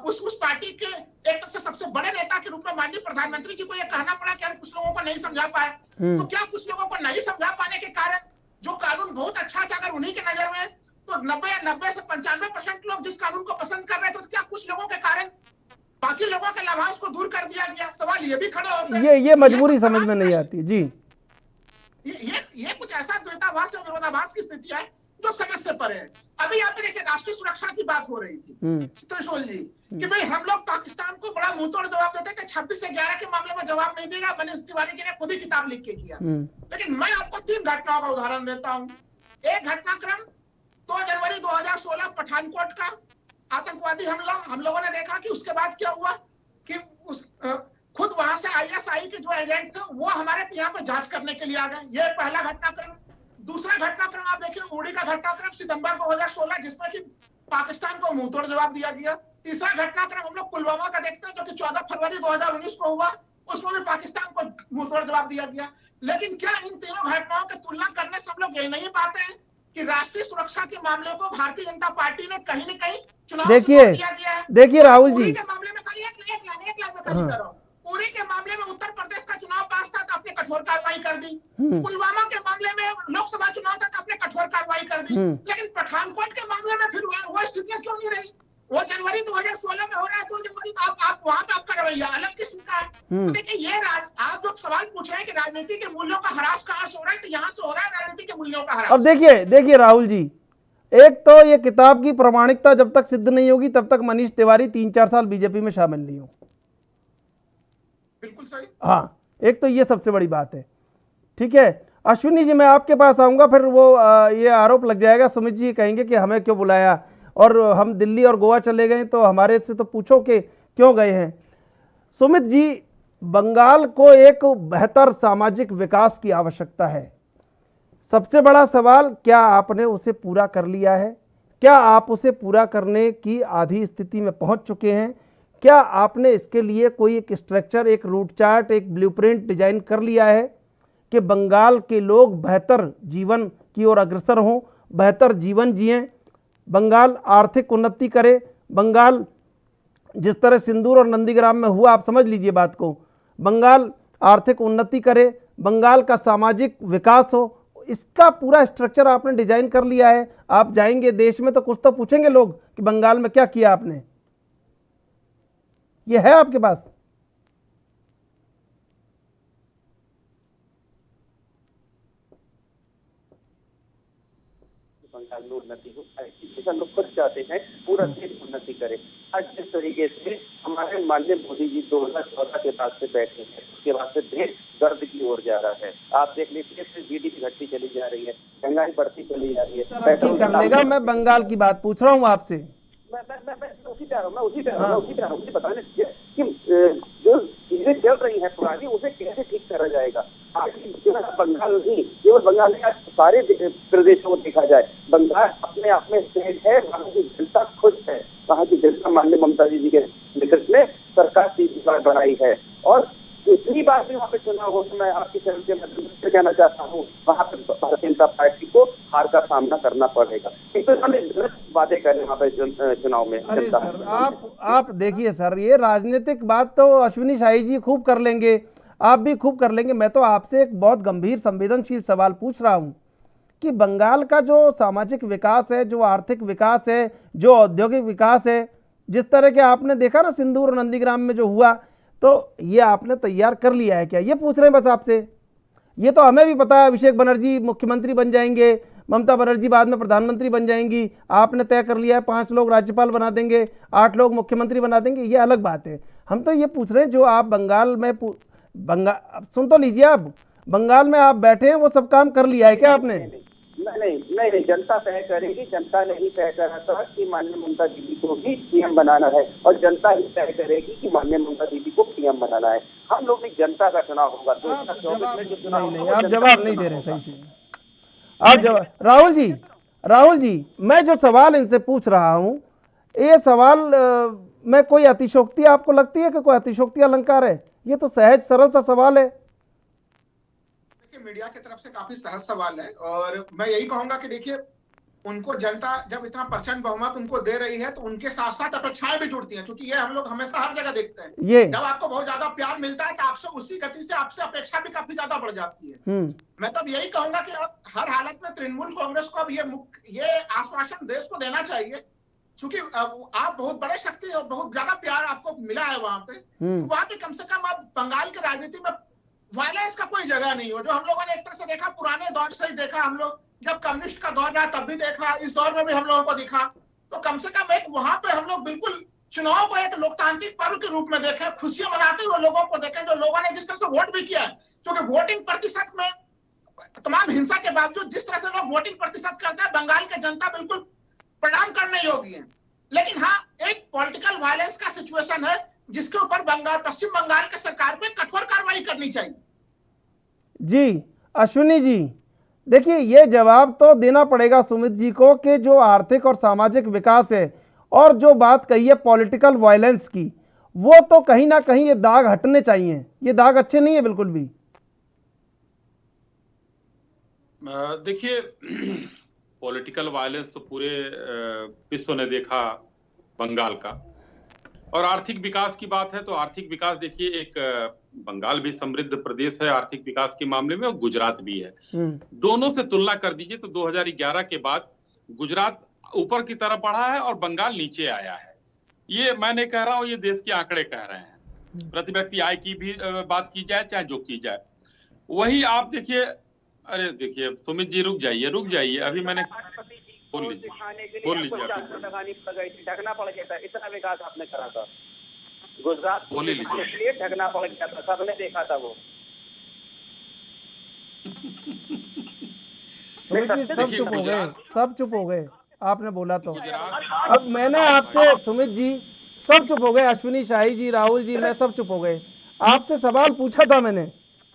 उस पार्टी के एक तरह से सबसे बड़े नेता के रूप में माननीय प्रधानमंत्री जी को यह कहना पड़ा कि हम कुछ लोगों को नहीं समझा पाए। तो क्या कुछ लोगों को नहीं समझा पाने के कारण जो कानून बहुत अच्छा था, अगर उन्हीं के नजर में, तो 90 से 95% लोग जिस कानून को पसंद कर रहे थे, तो क्या कुछ लोगों के कारण बाकी लोगों के लाभांश को दूर कर दिया गया? सवाल ये भी खड़ा होता है। ये मजबूरी समझ में नहीं आती जी। ये विरोधाभास या विरोधाभास की स्थिति है जो समझ से परे है। अभी यहाँ पे देखिए राष्ट्रीय सुरक्षा की बात हो रही थी त्रिशूल जी कि भाई हम लोग पाकिस्तान को बड़ा मुंहतोड़ जवाब देते हैं कि 26 से 11 के मामले में जवाब नहीं देगा। मनीष तिवारी जी ने खुद ही किताब लिख के किया। लेकिन मैं आपको 3 घटनाओं का उदाहरण देता हूँ। एक घटनाक्रम 2 जनवरी 2016 पठानकोट का आतंकवादी हमला, हम लोगों ने देखा कि उसके बाद क्या हुआ कि खुद वहां से ISI के जो एजेंट थे वो हमारे यहाँ पे जांच करने के लिए आ गए। ये पहला घटनाक्रम। दूसरा घटनाक्रम आप देखिए उड़ी का घटनाक्रम सितंबर 2016 जिसमें कि पाकिस्तान को मुंहतोड़ जवाब दिया गया। तीसरा घटनाक्रम हम लोग पुलवामा का देखते हैं जो कि 14 फरवरी 2019 को हुआ, उसमें भी पाकिस्तान को मुंहतोड़ जवाब दिया गया। लेकिन क्या इन तीनों घटनाओं की तुलना करने से हम लोग ये नहीं पाते हैं कि राष्ट्रीय सुरक्षा के मामले को भारतीय जनता पार्टी ने कहीं न कहीं चुनाव से जोड़ दिया गया है। देखिए राहुल जी के मामले में खाली एक लाइन में खाली करो। उरी के मामले में उत्तर प्रदेश का चुनाव पास था तो आपने कठोर कार्रवाई कर दी। पुलवामा के मामले में लोकसभा चुनाव था तो आपने कठोर कार्रवाई कर दी। लेकिन पठानकोट के मामले में फिर वो स्थितियां क्यों नहीं रही? वो जनवरी 2016 में हो रहा है, 2 जनवरी तो आप वहां पे आपका रवैया अलग किस्म का है। तो देखिए ये आप जो सवाल पूछ रहे हैं कि राजनीति के मूल्यों का ह्रास कहाँ से हो रहा है, तो यहाँ से हो रहा है राजनीति के मूल्यों का ह्रास। अब देखिए राहुल जी, एक तो ये किताब की प्रामाणिकता जब तक सिद्ध नहीं होगी तब तक मनीष तिवारी 3-4 साल बीजेपी में शामिल नहीं हो। बिल्कुल सही। हाँ, एक तो ये सबसे बड़ी बात है। ठीक है अश्विनी जी, मैं आपके पास आऊंगा, फिर वो ये आरोप लग जाएगा, सुमित जी कहेंगे कि हमें क्यों बुलाया और हम दिल्ली और गोवा चले गए तो हमारे से तो पूछो कि क्यों गए हैं। सुमित जी, बंगाल को एक बेहतर सामाजिक विकास की आवश्यकता है। सबसे बड़ा सवाल, क्या आपने उसे पूरा कर लिया है? क्या आप उसे पूरा करने की आधी स्थिति में पहुंच चुके हैं? क्या आपने इसके लिए कोई एक स्ट्रक्चर, एक रूट चार्ट, एक ब्लूप्रिंट डिजाइन कर लिया है कि बंगाल के लोग बेहतर जीवन की ओर अग्रसर हों, बेहतर जीवन जिएं, बंगाल आर्थिक उन्नति करे, बंगाल जिस तरह सिंदूर और नंदीग्राम में हुआ, आप समझ लीजिए बात को, बंगाल आर्थिक उन्नति करे, बंगाल का सामाजिक विकास हो, इसका पूरा स्ट्रक्चर आपने डिजाइन कर लिया है? आप जाएंगे देश में तो कुछ तो पूछेंगे लोग कि बंगाल में क्या किया आपने, ये है आपके पास? बंगाल में उन्नति हो, ऐसा लोग खुद चाहते हैं पूरा देश उन्नति करे। आज जिस तरीके से हमारे माननीय मोदी जी 2014 के बाद से बैठे हैं, उसके बाद से देश गर्द की ओर जा रहा है। आप देख लीजिए GDP घटती चली जा रही है, महंगाई बढ़ती चली जा रही है। तरक्की कर लेगा। मैं बंगाल की बात पूछ रहा हूँ आपसे। मैं उसी पे आ रहा हूँ मुझे बताने कि जो चीजें चल रही है पुरानी, उसे कैसे ठीक करा जाएगा। बंगाल नहीं, केवल बंगाल नहीं, सारे प्रदेशों को देखा जाए, बंगाल अपने आप में स्टेट है, वहाँ की जनता खुश है, वहाँ की जनता माननीय ममता जी के नेतृत्व में सरकार 3 बार बनाई है। और दूसरी बार भी वहाँ पे चुनाव हो तो मैं आपके चैनल के माध्यम से कहना चाहता हूँ, वहाँ पे भारतीय जनता पार्टी को हार का सामना करना पड़ेगा। एक तो इन्होंने गलत बातें करे वहाँ पे चुनाव में। अरे सर, आप देखिए सर, ये राजनीतिक बात तो अश्विनी शाही जी खूब कर लेंगे, आप भी खूब कर लेंगे। मैं तो आपसे एक बहुत गंभीर संवेदनशील सवाल पूछ रहा हूँ कि बंगाल का जो सामाजिक विकास है, जो आर्थिक विकास है, जो औद्योगिक विकास है, जिस तरह के आपने देखा ना सिंदूर और नंदीग्राम में जो हुआ, तो ये आपने तैयार कर लिया है क्या? ये पूछ रहे हैं बस आपसे। ये तो हमें भी पता है, अभिषेक बनर्जी मुख्यमंत्री बन जाएंगे, ममता बनर्जी बाद में प्रधानमंत्री बन जाएंगी, आपने तय कर लिया है 5 लोग राज्यपाल बना देंगे, 8 लोग मुख्यमंत्री बना देंगे, ये अलग बात है। हम तो ये पूछ रहे हैं जो आप बंगाल में सुन तो लीजिए, आप बंगाल में आप बैठे हैं, वो सब काम कर लिया है क्या आपने? नहीं, जनता तय करेगी। जनता ने ही तय करा था कि माननीय ममता दीदी को भी PM बनाना है, और जनता ही तय करेगी कि माननीय ममता दीदी को PM बनाना है। हम लोग भी जनता का चुनाव होगा। 2024 में जो चुनाव, नहीं, आप जवाब नहीं दे रहे सही से। आप जवाब, राहुल जी, मैं जो सवाल इनसे पूछ रहा हूँ, ये सवाल में कोई अतिशोक्ति आपको लगती है कि कोई अतिशोक्ति अलंकार है? ये तो सहज सरल सा सवाल है। मीडिया की तरफ से काफी सहज सवाल है, और मैं यही कहूंगा कि देखिए, उनको जनता जब इतना प्रचंड बहुमत उनको दे रही है तो उनके साथ साथ अपेक्षाएं भी जुड़ती हैं, क्योंकि ये हम लोग हमेशा हर जगह देखते हैं। जब आपको बहुत ज्यादा प्यार मिलता है तो आपसे उसी गति से आपसे अपेक्षा भी काफी ज्यादा बढ़ जाती है। मैं तो अब यही कहूंगा कि अब हर हालत में तृणमूल कांग्रेस को अब ये आश्वासन देश को देना चाहिए, क्योंकि आप बहुत बड़े शक्ति और बहुत ज्यादा प्यार आपको मिला है वहां पे, तो वहां पे कम से कम अब बंगाल की राजनीति में वायलेंस का कोई जगह नहीं हो, जो हम लोगों ने एक तरह से देखा पुराने दौर से ही देखा, हम लोग जब कम्युनिस्ट का दौर रहा तब भी देखा, इस दौर में भी हम लोगों को दिखा। तो कम से कम एक वहां पे हम लोग बिल्कुल चुनाव को एक लोकतांत्रिक पर्व के रूप में देखें, खुशियां मनाते हुए लोगों को देखें, जो लोगों ने जिस तरह से वोट भी किया है, क्योंकि वोटिंग प्रतिशत में तमाम हिंसा के बावजूद जिस तरह से लोग वोटिंग प्रतिशत करते हैं, बंगाल की जनता बिल्कुल प्रणाम करने योग्य है। लेकिन हाँ, एक पॉलिटिकल वायलेंस का सिचुएशन है जिसके ऊपर पश्चिम बंगाल की सरकार को कठोर कार्रवाई करनी चाहिए। जी अश्विनी जी, देखिए ये जवाब तो देना पड़ेगा सुमित जी को कि जो आर्थिक और सामाजिक विकास है और जो बात कही है पॉलिटिकल वायलेंस की, वो तो कहीं ना कहीं ये दाग हटने चाहिए। ये दाग अच्छे नहीं है बिल्कुल भी। देखिए पॉलिटिकल वायलेंस तो पूरे विश्व ने देखा बंगाल का, और आर्थिक विकास की बात है तो आर्थिक विकास देखिए, एक बंगाल भी समृद्ध प्रदेश है आर्थिक विकास के मामले में, और गुजरात भी है। दोनों से तुलना कर दीजिए तो 2011 के बाद गुजरात ऊपर की तरफ बढ़ा है और बंगाल नीचे आया है। ये मैं नहीं कह रहा हूं, ये देश के आंकड़े कह रहे हैं। प्रति व्यक्ति आय की भी बात की जाए चाहे जो की जाए, वही आप देखिए। अरे देखिए सुमित जी रुक जाइए, अभी मैंने बोल लीजिए ढकना पड़ गया था, इतना विकास आपने करा था गुजरात बोल लीजिए, ढकना पड़ गया था, सबने देखा था वो। सब चुप हो गए आपने बोला तो। अब मैंने आपसे सुमित जी सब चुप हो गए, अश्विनी शाही जी, राहुल जी, मैं सब चुप हो गए। आपसे सवाल पूछा था मैंने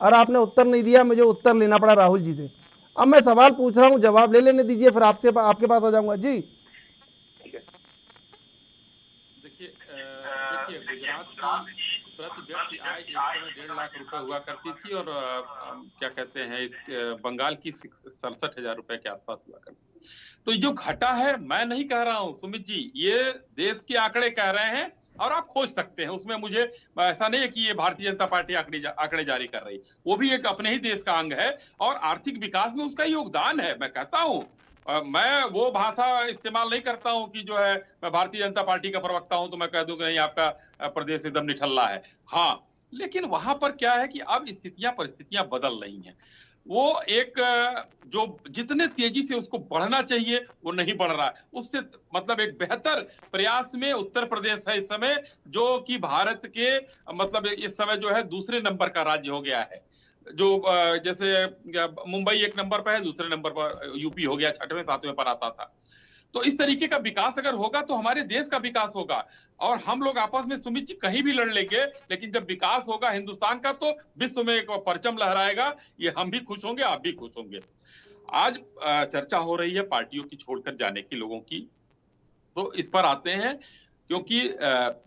और आपने उत्तर नहीं दिया, मुझे उत्तर लेना पड़ा राहुल जी से। अब मैं सवाल पूछ रहा हूं, जवाब ले लेने दीजिए, फिर आपके पास आ जाऊंगा। जी देखिए गुजरात की प्रति व्यक्ति आय एक समय 1.5 लाख रुपए हुआ करती थी, और क्या कहते हैं इस बंगाल की 67,000 रुपए के आसपास हुआ करती। तो जो घटा है, मैं नहीं कह रहा हूं सुमित जी, ये देश के आंकड़े कह रहे हैं और आप खोज सकते हैं उसमें। मुझे ऐसा नहीं है कि ये भारतीय जनता पार्टी आंकड़े जारी कर रही, वो भी एक अपने ही देश का अंग है और आर्थिक विकास में उसका योगदान है। मैं कहता हूं, मैं वो भाषा इस्तेमाल नहीं करता हूं कि जो है मैं भारतीय जनता पार्टी का प्रवक्ता हूं तो मैं कह दूं कि नहीं आपका प्रदेश एकदम निठल्ला है। हाँ, लेकिन वहां पर क्या है कि अब परिस्थितियां बदल रही हैं। वो एक जो जितने तेजी से उसको बढ़ना चाहिए वो नहीं बढ़ रहा है। उससे मतलब एक बेहतर प्रयास में उत्तर प्रदेश है इस समय, जो कि भारत के मतलब इस समय जो है दूसरे नंबर का राज्य हो गया है। जो जैसे मुंबई 1 नंबर पर है, दूसरे नंबर पर यूपी हो गया, 6वें 7वें पर आता था। तो इस तरीके का विकास अगर होगा तो हमारे देश का विकास होगा। और हम लोग आपस में सुमित जी कहीं भी लड़ लेंगे, लेकिन जब विकास होगा हिंदुस्तान का तो विश्व में एक परचम लहराएगा। ये हम भी खुश होंगे, आप भी खुश होंगे। आज चर्चा हो रही है पार्टियों की छोड़कर जाने की, लोगों की, तो इस पर आते हैं, क्योंकि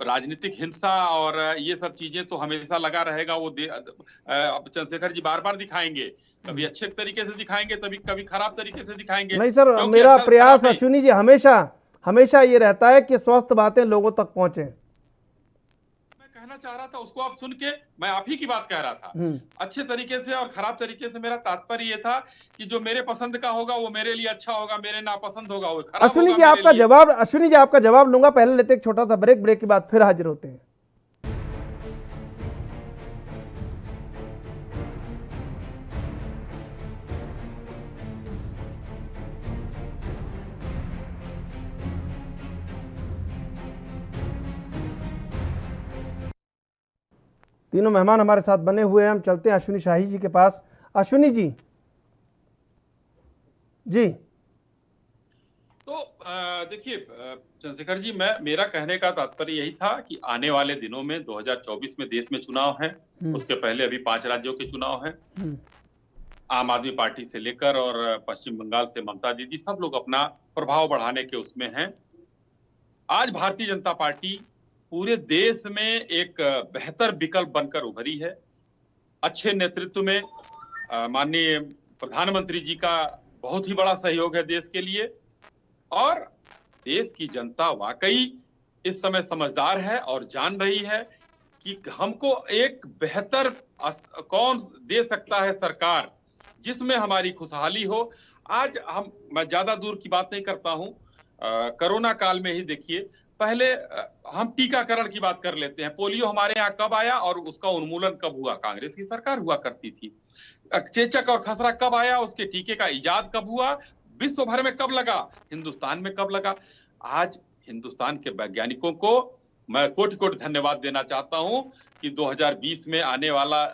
राजनीतिक हिंसा और ये सब चीजें तो हमेशा लगा रहेगा। वो चंद्रशेखर जी बार बार दिखाएंगे, कभी अच्छे तरीके से दिखाएंगे, कभी खराब तरीके से दिखाएंगे। नहीं सर, मेरा प्रयास अश्विनी जी हमेशा ये रहता है कि स्वस्थ बातें लोगों तक पहुंचे। मैं कहना चाह रहा था उसको आप सुन के, मैं आप ही की बात कह रहा था अच्छे तरीके से और खराब तरीके से। मेरा तात्पर्य ये था कि जो मेरे पसंद का होगा वो मेरे लिए अच्छा होगा, मेरे नापसंद होगा वो खराब होगा। अश्विनी जी आपका जवाब लूंगा, पहले लेते एक छोटा सा ब्रेक के बाद फिर हाजिर होते हैं। तीनों मेहमान हमारे साथ बने हुए हैं, हम चलते हैं अश्विनी शाही जी के पास। अश्विनी जी तो देखिए चंद्रशेखर जी, मेरा कहने का तात्पर्य यही था कि आने वाले दिनों में 2024 में देश में चुनाव है, उसके पहले अभी 5 राज्यों के चुनाव हैं। आम आदमी पार्टी से लेकर और पश्चिम बंगाल से ममता दीदी, सब लोग अपना प्रभाव बढ़ाने के उसमें हैं। आज भारतीय जनता पार्टी पूरे देश में एक बेहतर विकल्प बनकर उभरी है। अच्छे नेतृत्व में माननीय प्रधानमंत्री जी का बहुत ही बड़ा सहयोग है देश के लिए, और देश की जनता वाकई इस समय समझदार है और जान रही है कि हमको एक बेहतर कौन दे सकता है सरकार जिसमें हमारी खुशहाली हो। आज मैं ज्यादा दूर की बात नहीं करता हूं, कोरोना काल में ही देखिए पहले हम टीकाकरण की बात कर लेते हैं। पोलियो हमारे यहाँ कब आया और उसका उन्मूलन कब हुआ? कांग्रेस की सरकार हुआ करती थी। चेचक और खसरा कब आया? उसके टीके का इजाद कब हुआ? विश्व भर में कब लगा? हिंदुस्तान में कब लगा? आज हिंदुस्तान के वैज्ञानिकों को मैं कोटि कोटि धन्यवाद देना चाहता हूं कि 2020 में आने वाला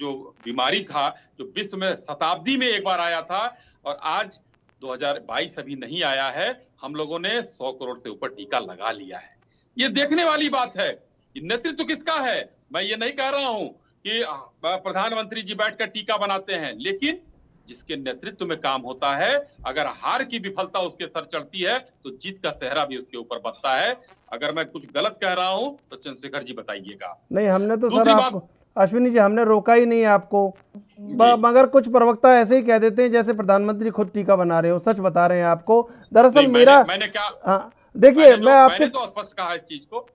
जो बीमारी था, जो विश्व में शताब्दी में एक बार आया था, और आज 2022 अभी नहीं आया है, हम लोगों ने 100 करोड़ से ऊपर टीका लगा लिया है। ये देखने वाली बात है। नेतृत्व किसका है? मैं ये नहीं कह रहा हूं कि प्रधानमंत्री जी बैठकर टीका बनाते हैं, लेकिन जिसके नेतृत्व में काम होता है, अगर हार की विफलता उसके सर चढ़ती है तो जीत का सेहरा भी उसके ऊपर बसता है। अगर मैं कुछ गलत कह रहा हूं तो चंद्रशेखर जी बताइएगा। नहीं, हमने तो दूसरी सर बात- आपको, अश्विनी जी, हमने रोका ही नहीं आपको, मगर कुछ प्रवक्ता ऐसे ही कह देते हैं जैसे प्रधानमंत्री खुद टीका बना रहे हो। सच बता रहे हैं आपको। दरअसल नहीं, मेरा मैंने क्या, हाँ, देखिए, मैं आपसे मैंने तो स्पष्ट कहा इस चीज को।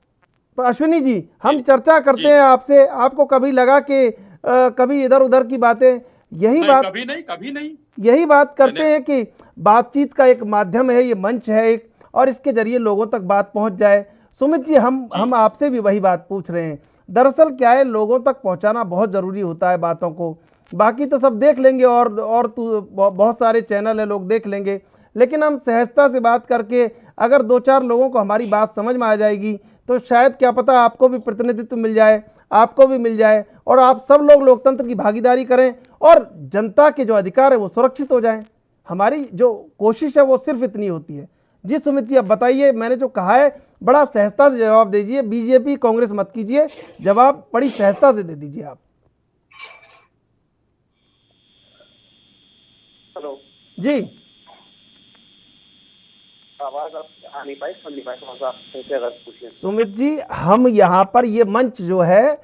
अश्विनी जी, हम जी, चर्चा करते जी। हैं आपसे, आपको कभी लगा कि कभी इधर उधर की बातें, यही नहीं, बात, कभी नहीं। यही बात करते मैंने- हैं कि बातचीत का एक माध्यम है, ये मंच है एक, और इसके जरिए लोगों तक बात पहुंच जाए। सुमित जी, हम आपसे भी वही बात पूछ रहे हैं। दरअसल क्या है, लोगों तक पहुंचाना बहुत ज़रूरी होता है बातों को। बाकी तो सब देख लेंगे, और तो बहुत सारे चैनल है, लोग देख लेंगे, लेकिन हम सहजता से बात करके अगर 2-4 लोगों को हमारी बात समझ में आ जाएगी तो शायद क्या पता आपको भी प्रतिनिधित्व मिल जाए, आपको भी मिल जाए, और आप सब लोग लोकतंत्र की भागीदारी करें और जनता के जो अधिकार है वो सुरक्षित हो जाएं। हमारी जो कोशिश है वो सिर्फ इतनी होती है। जी सुमित जी, अब बताइए, मैंने जो कहा है बड़ा सहजता से जवाब दीजिए। बीजेपी कांग्रेस मत कीजिए, जवाब बड़ी सहजता से दे दीजिए आप। हेलो जी आवाज आप आ नहीं पाई, सुन नहीं पाए, थोड़ा सा कैसे अगर पूछिए। सुमित जी, हम यहाँ पर ये मंच जो है,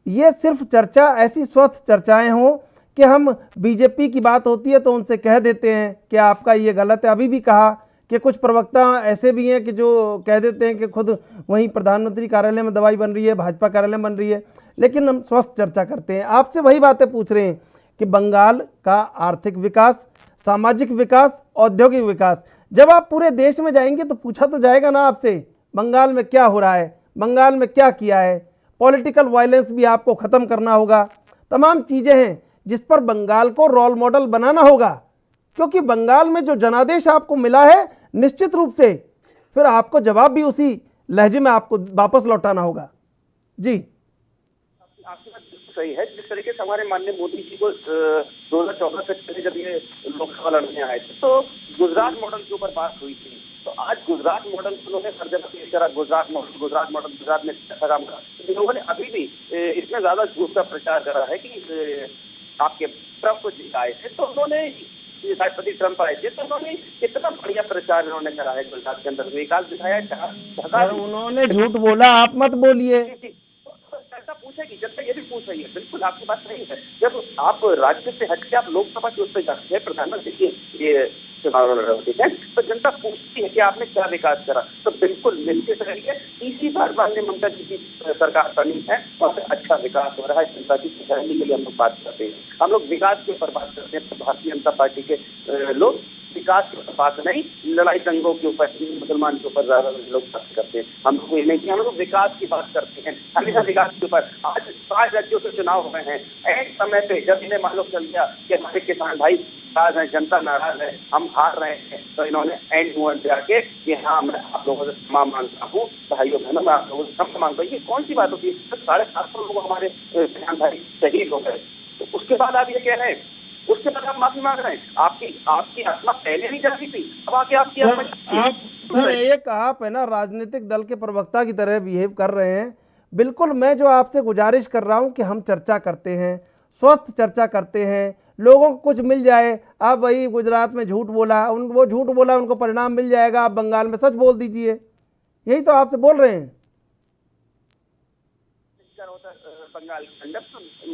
ये सिर्फ चर्चा, ऐसी स्वस्थ चर्चाएं हों कि हम बीजेपी की बात होती है तो उनसे कह देते हैं कि आपका ये गलत है। अभी भी कहा कि कुछ प्रवक्ता ऐसे भी हैं कि जो कह देते हैं कि खुद वहीं प्रधानमंत्री कार्यालय में दवाई बन रही है, भाजपा कार्यालय में बन रही है, लेकिन हम स्वस्थ चर्चा करते हैं। आपसे वही बातें पूछ रहे हैं कि बंगाल का आर्थिक विकास, सामाजिक विकास, औद्योगिक विकास, जब आप पूरे देश में जाएंगे तो पूछा तो जाएगा ना आपसे, बंगाल में क्या हो रहा है, बंगाल में क्या किया है। पॉलिटिकल वायलेंस भी आपको ख़त्म करना होगा। तमाम चीज़ें हैं जिस पर बंगाल को रोल मॉडल बनाना होगा, क्योंकि बंगाल में जो जनादेश आपको मिला है, निश्चित रूप से फिर आपको जवाब भी उसी लहजे में आपको वापस लौटाना होगा। जी, आपकी बात बिल्कुल सही है। जिस तरीके से हमारे माननीय मोदी जी को 2014 से पहले जब ये लोकसभा लड़ने आए थे तो गुजरात मॉडल के ऊपर बात हुई थी, तो आज गुजरात मॉडल उन्होंने हर जगह पेश करा। गुजरात मॉडल गुजरात में अच्छा काम करा। लोगों ने अभी भी इतना ज्यादा झूठ का प्रचार करा है कि आपके ट्रंप को आए थे तो उन्होंने, राष्ट्रपति ट्रंप आए थे तो उन्होंने इतना बढ़िया प्रचार इन्होंने करा है गुजरात के अंदर। विकास दिखाया, सर उन्होंने झूठ बोला, आप मत बोलिए। जनता पूछेगी, जनता ये भी पूछ रही है। बिल्कुल आपकी बात सही है। जब आप राज्य से हटके आप लोकसभा के उस पर जाते हैं, प्रधानमंत्री के ये चुनाव लड़ रहे हैं, तो जनता पूछती है कि आपने क्या विकास करा। तो बिल्कुल निश्चित रहिए, तीसरी बार माननीय ममता जी की सरकार बनी है और अच्छा विकास हो रहा है। जनता की खुशहाली के लिए हम लोग बात करते हैं, हम लोग विकास के ऊपर बात करते हैं। तो भारतीय जनता पार्टी के लोग विकास के ऊपर बात नहीं, लड़ाई दंगों के ऊपर, मुसलमान के ऊपर ज्यादा लोग बात करते हैं। हम लोग ये नहीं, हम लोग विकास की बात करते हैं, हमेशा विकास के ऊपर। आज 5 राज्यों के चुनाव हो रहे हैं, एक समय पे जब इन्हें मालूम चल गया कि हमारे किसान भाई नाराज है, जनता नाराज है, हम हार रहे हैं, तो इन्होंने एंड मोमेंट पे आके कि हाँ मैं आप लोगों से क्षमा मांगता हूँ, भाइयों बहनों मैं आप लोगों से क्षमा मांगता हूँ। ये कौन सी बात होती है? तो 750 लोग हमारे किसान भाई शहीद हो गए, तो उसके बाद आप ये कह रहे हैं, उसके बाद आप माफी मांग रहे हैं। आपकी आत्मा पहले नहीं जाती थी, अब आके आपकी आत्मा सर एक आप है ना राजनीतिक दल के प्रवक्ता की तरह बिहेव कर रहे हैं। बिल्कुल, मैं जो आपसे गुजारिश कर रहा हूं कि हम चर्चा करते हैं, स्वस्थ चर्चा करते हैं, लोगों को कुछ मिल जाए। आप वही गुजरात में झूठ बोला, वो झूठ बोला, उनको परिणाम मिल जाएगा, आप बंगाल में सच बोल दीजिए, यही तो आपसे बोल रहे हैं। बंगाल खंडक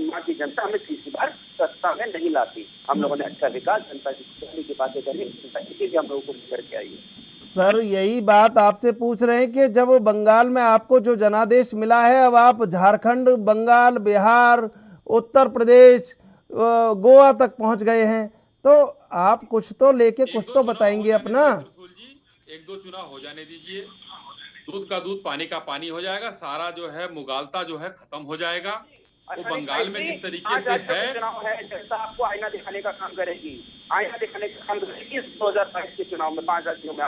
माँ की जनता हमें तीसरी बार सत्ता में नहीं लाती। हम लोगों ने अच्छा विकास, जनता की खुशहाली की बातें करी, इसीलिए हम लोगों को लेकर के आई है। सर यही बात आपसे पूछ रहे हैं कि जब बंगाल में आपको जो जनादेश मिला है, अब आप झारखंड, बंगाल, बिहार, उत्तर प्रदेश, गोवा तक पहुंच गए हैं, तो आप कुछ तो लेके कुछ तो बताएंगे अपना। 1-2 चुनाव हो जाने दीजिए। दूध का दूध पानी का पानी हो जाएगा, सारा जो है मुगालता जो है खत्म हो जाएगा। वो बंगाल में जिस तरीके से है, चुनाव है, जनता आपको आईना दिखाने का काम करेगी, आईना दिखाने का काम करेगी इस 2022 के चुनाव में 5 राज्यों में।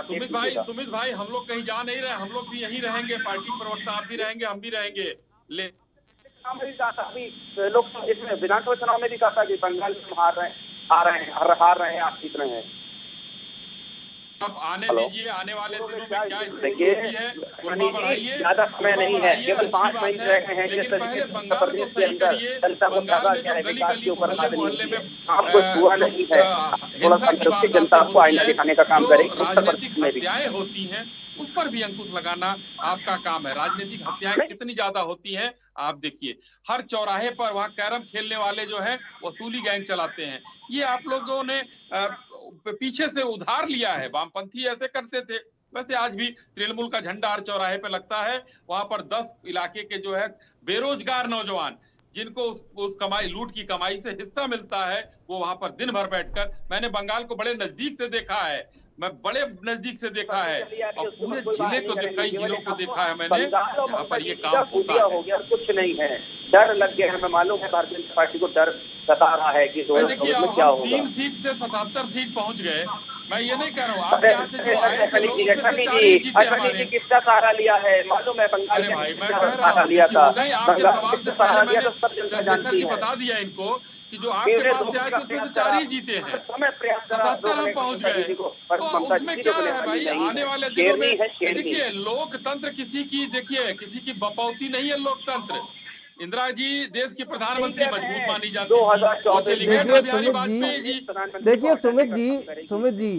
सुमित भाई हम लोग कहीं जा नहीं रहे, हम लोग भी यहीं रहेंगे, पार्टी प्रवक्ता आप भी रहेंगे, हम भी रहेंगे। भी कहा था अभी लोग इसमें विधानसभा चुनाव में भी कहा था कि बंगाल में हम हार रहे हैं, आप जीत रहे हैं। अब आने दीजिए, आने वाले दिनों में क्या स्थिति होती है, ज्यादा समय नहीं है, केवल 5 महीने रह गए हैं। लेकिन पहले बंगाल को सही करिए। बंगाल में जो गली गली मोहल्ले में जनता आपको आईना दिखाने का काम करेगी, राजनीतिक हत्याएं होती हैं उस पर भी अंकुश लगाना आपका काम है। राजनीतिक हत्याएं कितनी ज्यादा होती हैं आप देखिए, हर चौराहे पर वहां कैरम खेलने वाले जो है वसूली गैंग चलाते हैं। ये आप लोगों ने पीछे से उधार लिया है, वामपंथी ऐसे करते थे, वैसे आज भी तृणमूल का झंडा हर चौराहे पे लगता है। वहां पर 10 इलाके के जो है बेरोजगार नौजवान जिनको उस कमाई, लूट की कमाई से हिस्सा मिलता है, वो वहां पर दिन भर बैठकर, मैंने बंगाल को बड़े नजदीक से देखा है, मैं बड़े नजदीक से देखा है और पूरे जिले को, कई जिलों को देखा है मैंने, यहाँ पर ये काम होता हो गया, कुछ नहीं है, डर लग गया है। हमें मालूम है भारतीय जनता पार्टी को डर सता रहा है कि देखिए अब हम 3 सीट से 77 सीट पहुंच गए। मैं ये नहीं कह रहा हूँ, आप यहाँ से जो आए थे लोग उसमें से 4 ही जीते हमारे। किसका सहारा लिया है मालूम है बंगाल? अरे भाई मैं कह रहा हूँ, आपके सवाल से पहले मैंने चंद्रशेखर जी बता दिया इनको कि जो आपके पास से आए थे उसमें से 4 ही जीते हैं, 77 हम पहुंच गए। तो उसमें क्या है भाई, आने वाले दिनों में देखिए लोकतंत्र किसी की बपौती नहीं है। लोकतंत्र, इंदिरा जी देश की प्रधानमंत्री मजबूत मानी जाती थी, वो चली गई अटल बिहारी वाजपेयी जी। देखिए सुमित जी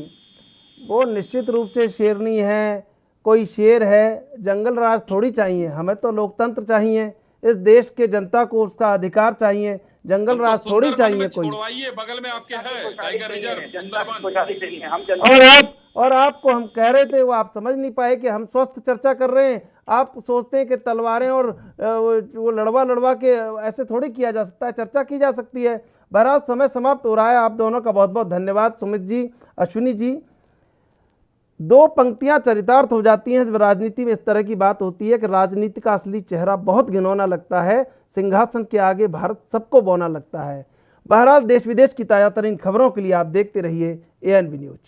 वो निश्चित रूप से शेरनी है, कोई शेर है, जंगल राज थोड़ी चाहिए, हमें तो लोकतंत्र चाहिए, इस देश के जनता को उसका अधिकार चाहिए, जंगल राज थोड़ी चाहिए कोई। बगल में आपके है टाइगर रिजर्व, सुंदरवन। और आपको हम कह रहे थे, वो आप समझ नहीं पाए कि हम स्वस्थ चर्चा कर रहे हैं। आप सोचते हैं कि तलवारें और वो लड़वा के ऐसे थोड़ी किया जा सकता है, चर्चा की जा सकती है। बहरहाल समय समाप्त हो रहा है। आप दोनों का बहुत बहुत धन्यवाद, सुमित जी, अश्विनी जी। 2 पंक्तियां चरितार्थ हो जाती हैं जब राजनीति में इस तरह की बात होती है कि राजनीति का असली चेहरा बहुत घिनौना लगता है, सिंहासन के आगे भारत सबको बौना लगता है। बहरहाल देश विदेश की ताज़ा तरीन खबरों के लिए आप देखते रहिए ANB न्यूज।